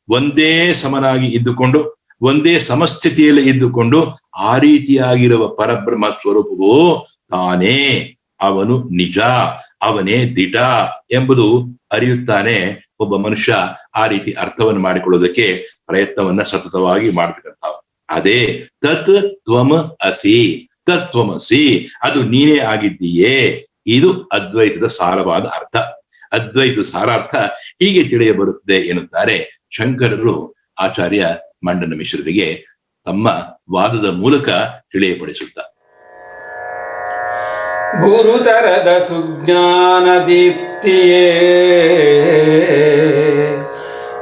ಒಂದೇ ಸಮನಾಗಿ ಇದ್ದುಕೊಂಡು ಒಂದೇ ಸಮಸ್ಥಿತಿಯಲ್ಲಿ ಇದ್ದುಕೊಂಡು ಆ ರೀತಿಯಾಗಿರುವ ಪರಬ್ರಹ್ಮ ಸ್ವರೂಪವು ತಾನೇ, ಅವನು ನಿಜ, ಅವನೇ ದಿಟ ಎಂಬುದು ಅರಿಯುತ್ತಾನೆ ಒಬ್ಬ ಮನುಷ್ಯ. ಆ ರೀತಿ ಅರ್ಥವನ್ನು ಮಾಡಿಕೊಳ್ಳೋದಕ್ಕೆ ಪ್ರಯತ್ನವನ್ನ ಸತತವಾಗಿ ಮಾಡ್ತಕ್ಕಂಥ ಅದೇ ತತ್ ತ್ವಮ ಅಸಿ, ತತ್ವಮಸಿ, ಅದು ನೀನೇ ಆಗಿದ್ದೀಯೇ. ಇದು ಅದ್ವೈತದ ಸಾರವಾದ ಅರ್ಥ. ಅದ್ವೈತದ ಸಾರಾರ್ಥ ಹೀಗೆ ತಿಳಿಯ ಬರುತ್ತದೆ ಎನ್ನುತ್ತಾರೆ ಶಂಕರರು ಆಚಾರ್ಯ ಮಂಡನ ಮಿಶ್ರರಿಗೆ ತಮ್ಮ ವಾದದ ಮೂಲಕ ತಿಳಿಯಪಡಿಸುತ್ತಾರೆ. ಗುರುತರದ ಸುಜ್ಞಾನ ದೀಪ್ತಿಯೇ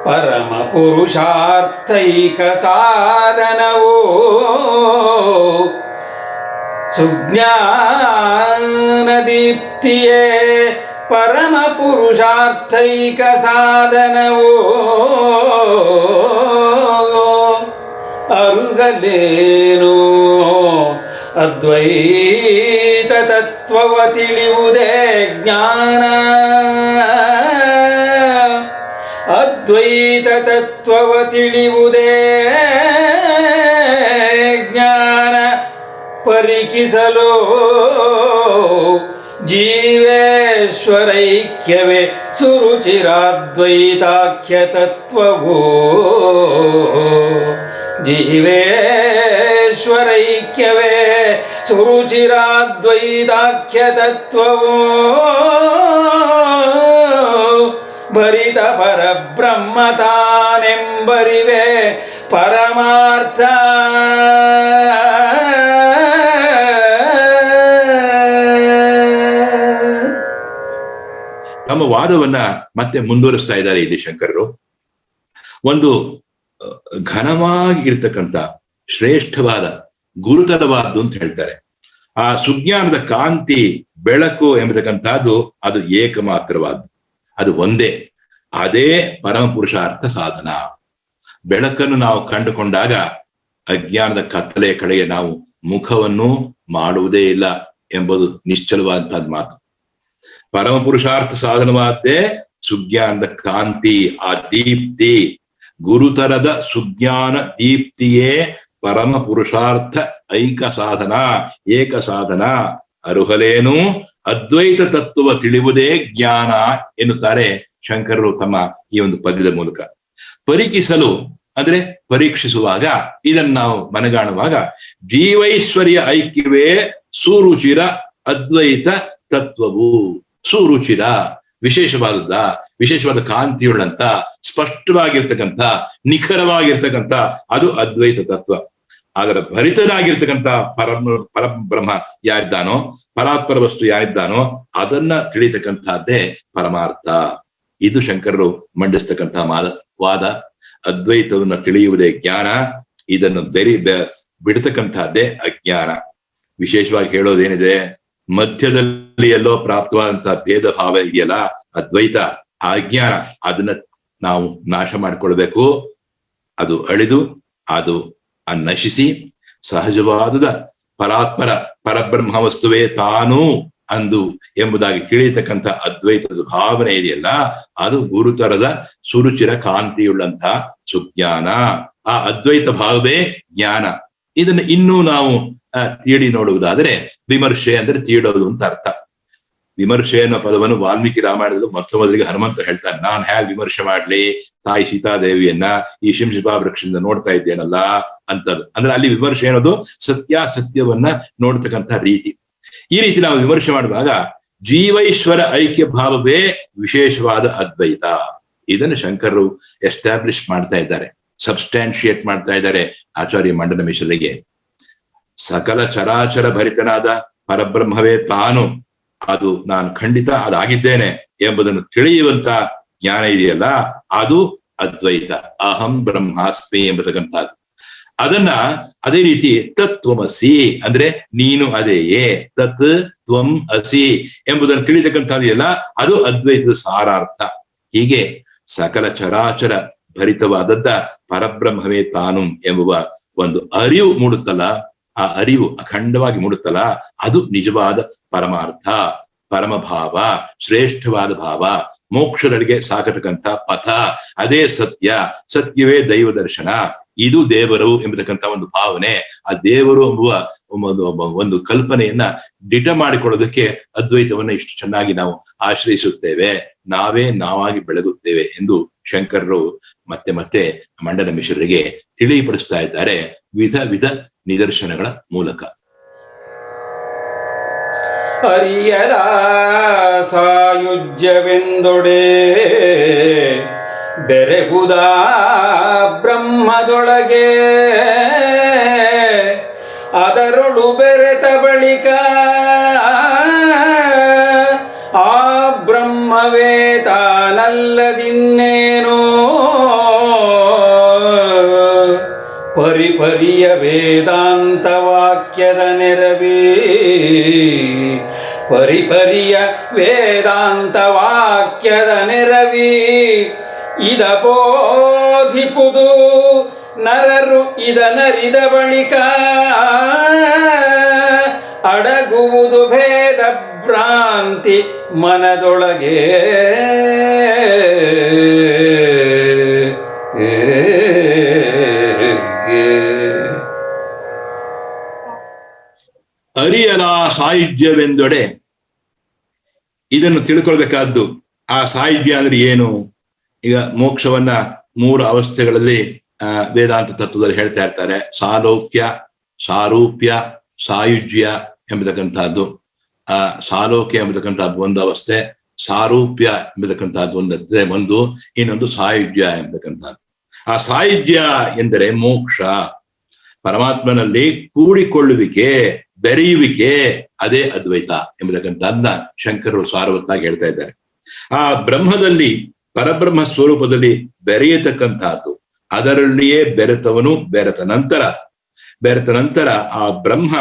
ಪರಮ ಪುರುಷಾರ್ಥೈಕ ಸಾಧನವೋ, ಸುಜ್ಞಾನ ದೀಪ್ತಿಯೇ ಪರಮ ಪುರುಷಾರ್ಥೈಕ ಸಾಧನವೋ, ಅರುಗಲೇನೋ ಅದ್ವೈತ ತತ್ವವ ತಿಳಿಯುವುದೇ ಜ್ಞಾನ, ಅದ್ವೈತ ತತ್ವವ ತಿಳಿಯುವುದೇ ಜ್ಞಾನ. ಪರಿಕಿಸಲು ಜೀವೇಶ್ವರೈಕ್ಯವೇ ಸುರುಚಿರಾದ್ವೈತಾಖ್ಯ ತತ್ವವೋ, ಜೀವೇಶ್ವರೈಕ್ಯವೇ ಸುರುಚಿರಾದ್ವೈತಾಖ್ಯ ತತ್ವವೋ, ಭರಿತ ಪರಬ್ರಹ್ಮ ತಾನೆಂಬರಿವೆ ಪರಮಾರ್ಥ. ತಮ್ಮ ವಾದವನ್ನ ಮತ್ತೆ ಮುಂದುವರಿಸ್ತಾ ಇದ್ದಾರೆ ಇಲ್ಲಿ ಶಂಕರರು. ಒಂದು ಘನವಾಗಿ ಇರ್ತಕ್ಕಂಥ ಶ್ರೇಷ್ಠವಾದ ಗುರುತರವಾದ್ದು ಅಂತ ಹೇಳ್ತಾರೆ. ಆ ಸುಜ್ಞಾನದ ಕಾಂತಿ ಬೆಳಕು ಎಂಬತಕ್ಕಂಥದ್ದು ಅದು ಏಕಮಾತ್ರವಾದ್ದು, ಅದು ಒಂದೇ. ಅದೇ ಪರಮ ಪುರುಷಾರ್ಥ ಸಾಧನ. ಬೆಳಕನ್ನು ನಾವು ಕಂಡುಕೊಂಡಾಗ ಅಜ್ಞಾನದ ಕತ್ತಲೆಯ ಕಡೆಗೆ ನಾವು ಮುಖವನ್ನು ಮಾಡುವುದೇ ಇಲ್ಲ ಎಂಬುದು ನಿಶ್ಚಲವಾದಂತಹದ್ದು ಮಾತು. ಪರಮ ಪುರುಷಾರ್ಥ ಸಾಧನವಾದ್ದೇ ಸುಜ್ಞಾನದ ಕಾಂತಿ, ಆ ದೀಪ್ತಿ. ಗುರುತರದ ಸುಜ್ಞಾನ ದೀಪ್ತಿಯೇ ಪರಮ ಪುರುಷಾರ್ಥ ಐಕ ಸಾಧನ, ಏಕ ಸಾಧನ. ಅರುಹಲೇನು ಅದ್ವೈತ ತತ್ವ ತಿಳಿಯುವುದೇ ಜ್ಞಾನ ಎನ್ನುತ್ತಾರೆ ಶಂಕರರು ತಮ್ಮ ಈ ಒಂದು ಪದ್ಯದ ಮೂಲಕ. ಪರಿಕಿಸಲು ಅಂದ್ರೆ ಪರೀಕ್ಷಿಸುವಾಗ, ಇದನ್ನು ನಾವು ಮನಗಾಣುವಾಗ, ಜೀವೈಶ್ವರ್ಯ ಐಕ್ಯವೇ ಸುರುಚಿರ ಅದ್ವೈತ ತತ್ವವು. ಸುರುಚಿರ ವಿಶೇಷವಾದ ಕಾಂತಿಯುಳ್ಳಂತ, ಸ್ಪಷ್ಟವಾಗಿರ್ತಕ್ಕಂಥ, ನಿಖರವಾಗಿರ್ತಕ್ಕಂಥ ಅದು ಅದ್ವೈತ ತತ್ವ. ಅದರ ಭರಿತನಾಗಿರ್ತಕ್ಕಂಥ ಪರಬ್ರಹ್ಮ ಯಾರಿದ್ದಾನೋ, ಪರಾತ್ಪರ ವಸ್ತು ಯಾರಿದ್ದಾನೋ ಅದನ್ನ ತಿಳಿತಕ್ಕಂಥದ್ದೇ ಪರಮಾರ್ಥ. ಇದು ಶಂಕರರು ಮಂಡಿಸ್ತಕ್ಕಂಥ ವಾದ. ಅದ್ವೈತವನ್ನ ತಿಳಿಯುವುದೇ ಜ್ಞಾನ, ಇದನ್ನು ಬಿಡತಕ್ಕಂಥದ್ದೇ ಅಜ್ಞಾನ. ವಿಶೇಷವಾಗಿ ಹೇಳೋದೇನಿದೆ, ಮಧ್ಯದಲ್ಲಿ ಎಲ್ಲೋ ಪ್ರಾಪ್ತವಾದಂತಹ ಭೇದ ಭಾವ ಇದೆಯಲ್ಲ, ಅದ್ವೈತ, ಆ ಅಜ್ಞಾನ, ಅದನ್ನ ನಾವು ನಾಶ ಮಾಡಿಕೊಳ್ಬೇಕು. ಅದು ಅಳಿದು, ಅದು ನಶಿಸಿ ಸಹಜವಾದ ಪರಬ್ರಹ್ಮ ವಸ್ತುವೇ ತಾನು ಅಂದು ಎಂಬುದಾಗಿ ತಿಳಿಯತಕ್ಕಂಥ ಅದ್ವೈತದ ಭಾವನೆ ಇದೆಯಲ್ಲ, ಅದು ಗುರುತರದ ಸುರುಚಿರ ಕಾಂತಿಯುಳ್ಳಂತಹ ಸುಜ್ಞಾನ. ಆ ಅದ್ವೈತ ಭಾವವೇ ಜ್ಞಾನ. ಇದನ್ನು ಇನ್ನೂ ನಾವು ತೀಡಿ ನೋಡುವುದಾದರೆ, ವಿಮರ್ಶೆ ಅಂದ್ರೆ ತೀಡೋದು ಅಂತ ಅರ್ಥ. ವಿಮರ್ಶೆ ಅನ್ನೋ ಪದವನ್ನು ವಾಲ್ಮೀಕಿ ರಾಮಾಯಣದಲ್ಲಿ ಮೊದಲಿಗೆ ಹನುಮಂತ ಹೇಳ್ತಾನೆ. ನಾನ್ ಹೇಗೆ ವಿಮರ್ಶೆ ಮಾಡ್ಲಿ ತಾಯಿ ಸೀತಾದೇವಿಯನ್ನ ಈ ಶಿಂಶಿಪಾ ವೃಕ್ಷದಿಂದ ನೋಡ್ತಾ ಇದ್ದೇನಲ್ಲ ಅಂತದ್ದು. ಅಂದ್ರೆ ಅಲ್ಲಿ ವಿಮರ್ಶೆ ಅನ್ನೋದು ಸತ್ಯವನ್ನ ನೋಡ್ತಕ್ಕಂಥ ರೀತಿ. ಈ ರೀತಿ ನಾವು ವಿಮರ್ಶೆ ಮಾಡುವಾಗ ಜೀವೈಶ್ವರ ಐಕ್ಯ ಭಾವವೇ ವಿಶೇಷವಾದ ಅದ್ವೈತ. ಇದನ್ನು ಶಂಕರರು ಎಸ್ಟಾಬ್ಲಿಷ್ ಮಾಡ್ತಾ ಇದ್ದಾರೆ, ಸಬ್ಸ್ಟ್ಯಾನ್ಶಿಯೇಟ್ ಮಾಡ್ತಾ ಇದ್ದಾರೆ ಆಚಾರ್ಯ ಮಂಡನ ಮಿಶ್ರರಿಗೆ. ಸಕಲ ಚರಾಚರ ಭರಿತನಾದ ಪರಬ್ರಹ್ಮವೇ ತಾನು, ಅದು ನಾನು ಖಂಡಿತ ಅದಾಗಿದ್ದೇನೆ ಎಂಬುದನ್ನು ತಿಳಿಯುವಂತ ಜ್ಞಾನ ಇದೆಯಲ್ಲ, ಅದು ಅದ್ವೈತ, ಅಹಂ ಬ್ರಹ್ಮಾಸ್ಮಿ ಎಂಬತಕ್ಕಂಥದ್ದು. ಅದನ್ನ ಅದೇ ರೀತಿ ತತ್ವಮಸಿ ಅಂದ್ರೆ ನೀನು ಅದೇಯೇ, ತತ್ ತ್ವಂ ಅಸಿ ಎಂಬುದನ್ನು ತಿಳಿತಕ್ಕಂಥದ್ದೆಲ್ಲ ಅದು ಅದ್ವೈತದ ಸಾರಾರ್ಥ. ಹೀಗೆ ಸಕಲ ಚರಾಚರ ಭರಿತವಾದದ್ದ ಪರಬ್ರಹ್ಮವೇ ತಾನು ಎಂಬುವ ಒಂದು ಅರಿವು ಮೂಡುತ್ತಲ್ಲ, ಆ ಅರಿವು ಅಖಂಡವಾಗಿ ಮೂಡುತ್ತಲ್ಲ, ಅದು ನಿಜವಾದ ಪರಮಾರ್ಥ, ಪರಮಭಾವ, ಶ್ರೇಷ್ಠವಾದ ಭಾವ, ಮೋಕ್ಷದಡಿಗೆ ಸಾಕತಕ್ಕಂಥ ಪಥ. ಅದೇ ಸತ್ಯ, ಸತ್ಯವೇ ದೈವ ದರ್ಶನ, ಇದು ದೇವರು ಎಂಬತಕ್ಕಂಥ ಒಂದು ಭಾವನೆ. ಆ ದೇವರು ಎಂಬುವ ಒಂದು ಕಲ್ಪನೆಯನ್ನ ದಿಟ ಮಾಡಿಕೊಳ್ಳೋದಕ್ಕೆ ಅದ್ವೈತವನ್ನ ಇಷ್ಟು ಚೆನ್ನಾಗಿ ನಾವು ಆಶ್ರಯಿಸುತ್ತೇವೆ, ನಾವೇ ನಾವಾಗಿ ಬೆಳಗುತ್ತೇವೆ ಎಂದು ಶಂಕರರು ಮತ್ತೆ ಮತ್ತೆ ಮಂಡನ ಮಿಶ್ರರಿಗೆ ತಿಳಿಪಡಿಸ್ತಾ ಇದ್ದಾರೆ ವಿಧ ವಿಧ ನಿದರ್ಶನಗಳ ಮೂಲಕ. ಅರಿಯದ ಸಾಯುಜ್ಯವೆಂದೊಡೆ ಬೆರೆಗುದ ಬ್ರಹ್ಮದೊಳಗೆ, ಅದರೊಳು ಬೆರೆತ ಬಳಿಕ ಆ ಬ್ರಹ್ಮವೇ ತಾನಲ್ಲದಿನ್ನೇನೋ, ಪರಿಪರಿಯ ವೇದಾಂತ ವಾಕ್ಯದ ನೆರವೇ, ಪರಿಪರಿಯ ವೇದಾಂತ ವಾಕ್ಯದ ನೆರವಿ ಇದ ಬೋಧಿಪುದು ನರರು ಇದನರಿದ ಬಳಿಕ, ಅಡಗುವುದು ಭೇದ ಭ್ರಾಂತಿ ಮನದೊಳಗೆ. ಅರಿಯಲ ಸಾಯುಜ್ಯವೆಂದೊಡೆ, ಇದನ್ನು ತಿಳ್ಕೊಳ್ಬೇಕಾದ್ದು. ಆ ಸಾಯುಜ್ಯ ಅಂದ್ರೆ ಏನು? ಈಗ ಮೋಕ್ಷವನ್ನ 3 ಅವಸ್ಥೆಗಳಲ್ಲಿ ವೇದಾಂತ ತತ್ವದಲ್ಲಿ ಹೇಳ್ತಾ ಇರ್ತಾರೆ. ಸಾಲೋಕ್ಯ, ಸಾರೂಪ್ಯ, ಸಾಯುಜ್ಯ ಎಂಬತಕ್ಕಂಥದ್ದು. ಸಾಲೋಕ್ಯ ಎಂಬತಕ್ಕಂಥದ್ದು ಒಂದು ಅವಸ್ಥೆ, ಸಾರೂಪ್ಯ ಎಂಬತಕ್ಕಂಥದ್ದು ಒಂದು, ಇನ್ನೊಂದು ಸಾಯುಜ್ಯ ಎಂಬತಕ್ಕಂಥದ್ದು. ಆ ಸಾಯುಜ್ಯ ಎಂದರೆ ಮೋಕ್ಷ, ಪರಮಾತ್ಮನಲ್ಲಿ ಕೂಡಿಕೊಳ್ಳುವಿಕೆ, ಬೆರೆಯುವಿಕೆ, ಅದೇ ಅದ್ವೈತ ಎಂಬತಕ್ಕಂಥದ್ದನ್ನ ಶಂಕರರು ಸಾರವತ್ತಾಗಿ ಹೇಳ್ತಾ ಇದ್ದಾರೆ. ಆ ಬ್ರಹ್ಮದಲ್ಲಿ, ಪರಬ್ರಹ್ಮ ಸ್ವರೂಪದಲ್ಲಿ ಬೆರೆಯತಕ್ಕಂಥದ್ದು, ಅದರಲ್ಲಿಯೇ ಬೆರೆತವನು ಬೆರೆತ ನಂತರ ಆ ಬ್ರಹ್ಮ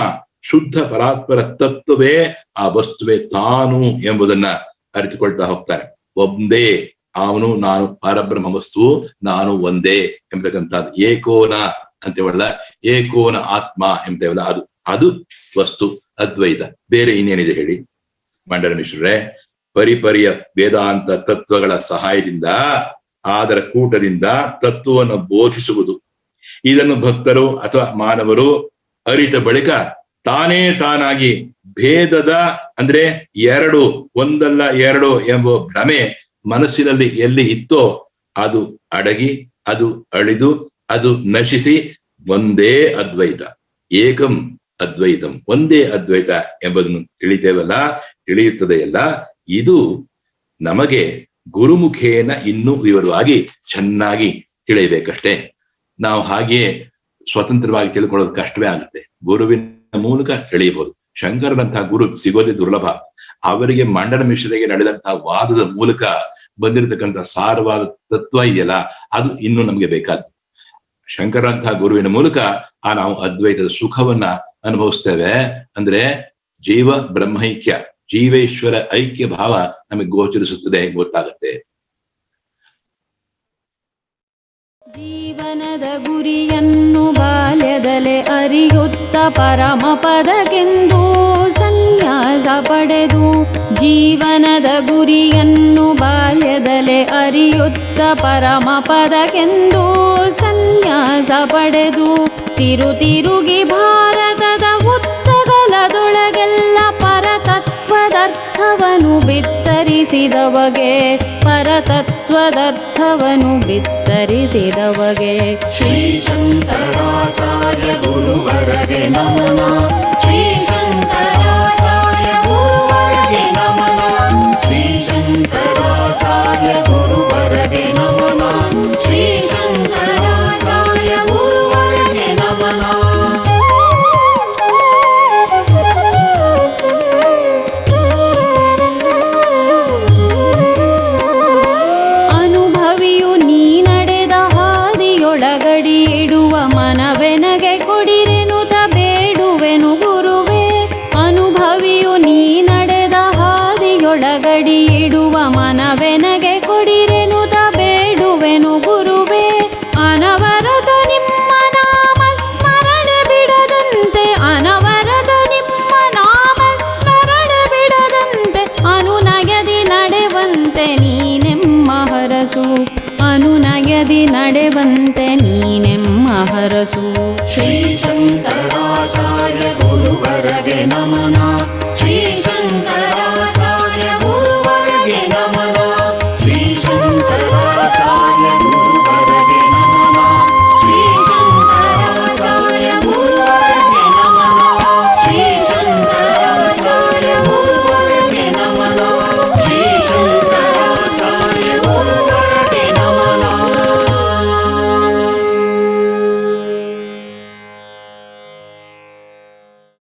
ಶುದ್ಧ ಪರಾತ್ಪರ ತತ್ವವೇ ಆ ವಸ್ತುವೇ ತಾನು ಎಂಬುದನ್ನ ಅರಿತುಕೊಳ್ತಾ ಹೋಗ್ತಾರೆ. ಒಂದೇ ಅವನು, ನಾನು ಪರಬ್ರಹ್ಮ ವಸ್ತು, ನಾನು ಒಂದೇ ಎಂಬತಕ್ಕಂಥದ್ದು. ಏಕೋನ ಅಂತೇವಲ್ಲ, ಏಕೋನ ಆತ್ಮ ಎಂತೇವಲ್ಲ, ಅದು ವಸ್ತು ಅದ್ವೈತ. ಬೇರೆ ಇನ್ನೇನಿದೆ ಹೇಳಿ ಮಂಡನ ಮಿಶ್ರರೇ? ಪರಿಪರಿಯ ವೇದಾಂತ ತತ್ವಗಳ ಸಹಾಯದಿಂದ, ಅದರ ಕೂಟದಿಂದ ತತ್ವವನ್ನು ಬೋಧಿಸುವುದು. ಇದನ್ನು ಭಕ್ತರು ಅಥವಾ ಮಾನವರು ಅರಿತ ಬಳಿಕ ತಾನೇ ತಾನಾಗಿ ಭೇದದ ಅಂದ್ರೆ 2, ಒಂದಲ್ಲ 2 ಎಂಬ ಭ್ರಮೆ ಮನಸ್ಸಿನಲ್ಲಿ ಎಲ್ಲಿ ಇತ್ತೋ ಅದು ಅಡಗಿ, ಅದು ಅಳಿದು, ಅದು ನಶಿಸಿ ಒಂದೇ ಅದ್ವೈತ, ಏಕಂ ಅದ್ವೈತಂ, ಒಂದೇ ಅದ್ವೈತ ಎಂಬುದನ್ನು ತಿಳಿತೇವಲ್ಲ, ತಿಳಿಯುತ್ತದೆಯಲ್ಲ. ಇದು ನಮಗೆ ಗುರುಮುಖೇನ ಇನ್ನೂ ವಿವರವಾಗಿ ಚೆನ್ನಾಗಿ ತಿಳಿಯಬೇಕಷ್ಟೇ. ನಾವು ಹಾಗೆಯೇ ಸ್ವತಂತ್ರವಾಗಿ ತಿಳ್ಕೊಳ್ಳೋದು ಕಷ್ಟವೇ ಆಗುತ್ತೆ. ಗುರುವಿನ ಮೂಲಕ ತಿಳಿಯಬಹುದು. ಶಂಕರನಂತಹ ಗುರು ಸಿಗೋದೇ ದುರ್ಲಭ. ಅವರಿಗೆ ಮಂಡನ ಮಿಶ್ರರಿಗೆ ನಡೆದಂತಹ ವಾದದ ಮೂಲಕ ಬಂದಿರತಕ್ಕಂತಹ ಸಾರವಾದ ತತ್ವ ಇದೆಯಲ್ಲ, ಅದು ಇನ್ನೂ ನಮಗೆ ಬೇಕಾದ್ದು. ಶಂಕರಂತಹ ಗುರುವಿನ ಮೂಲಕ ನಾವು ಅದ್ವೈತದ ಸುಖವನ್ನ ಅನುಭವಿಸ್ತೇವೆ. ಅಂದ್ರೆ ಜೀವ ಬ್ರಹ್ಮೈಕ್ಯ, ಜೀವೇಶ್ವರ ಐಕ್ಯ ಭಾವ ನಮಗೆ ಗೋಚರಿಸುತ್ತದೆ, ಗೊತ್ತಾಗುತ್ತೆ. ಜೀವನದ ಗುರಿಯನ್ನು ಬಾಲ್ಯದಲ್ಲೇ ಅರಿಯುತ್ತ ಪರಮ ಪದಕ್ಕೆಂದು ಸನ್ಯಾಸ ಪಡೆದು, ಜೀವನದ ಗುರಿಯನ್ನು ಬಾಲ್ಯದಲ್ಲೇ ಅರಿಯುತ್ತ ಪರಮ ಪದಕ್ಕೆಂದು ಸನ್ಯಾಸ ಪಡೆದು, ತಿರುಗಿ ಭಾರತದ ಉತ್ತಗಲದೊಳಗೆಲ್ಲ ಪರತತ್ವದರ್ಥವನ್ನು ಬಿತ್ತರಿಸಿದವಗೆ, ಪರತತ್ವದರ್ಥವನ್ನು ಬಿತ್ತರಿಸಿದವಗೆ. ಶ್ರೀ ಶಂಕರಾಚಾರ್ಯ ಗುರುವರಗೆ ನಮನ, ಶ್ರೀ ಶಂಕರಾಚಾರ್ಯ ಗುರುವರಗೆ ನಮನ, ಶ್ರೀ ಶಂಕರಾಚಾರ್ಯ ಗುರುವರಗೆ ನಮನ, ಶ್ರೀ ಶಂಕರಾಚಾರ್ಯ ಗುರುವರಗೆ ನಮನ. ಅನುಭವಿಯು ನೀ ನಡೆ ಗಡಿ ಇಡುವ ಮನವೆನಗೆ ಕೊಡಿರೆನುತ ಬೇಡುವೆನು ಗುರುವೇ. ಅನುಭವಿಯು ನೀ ನಡೆದ ಹಾದಿಯೊಳಗಡಿ ಇಡುವ ಮನವೆನಗೆ ಕೊಡಿರೆನುತ ಬೇಡುವೆನು ಗುರುವೇ. ಅನವರತ ನಿಮ್ಮ ನಾಮ ಸ್ಮರಣೆ ಬಿಡದಂತೆ, ಅನವರತ ನಿಮ್ಮ ನಾಮ ಸ್ಮರಣೆ ಬಿಡದಂತೆ ಅನುನಯದಿ ನಡೆವಂತೆ ನೀನೆಮ್ಮ ಹರಸು, ಅನುನಯದಿ ನಡೆವಂತೆ ನೀನೆಮ್ಮ ಹರಸು. ಶ್ರೀ ಶಂಕರಾಚಾರ್ಯ ಗುರುವರಗೆ ನಮನ.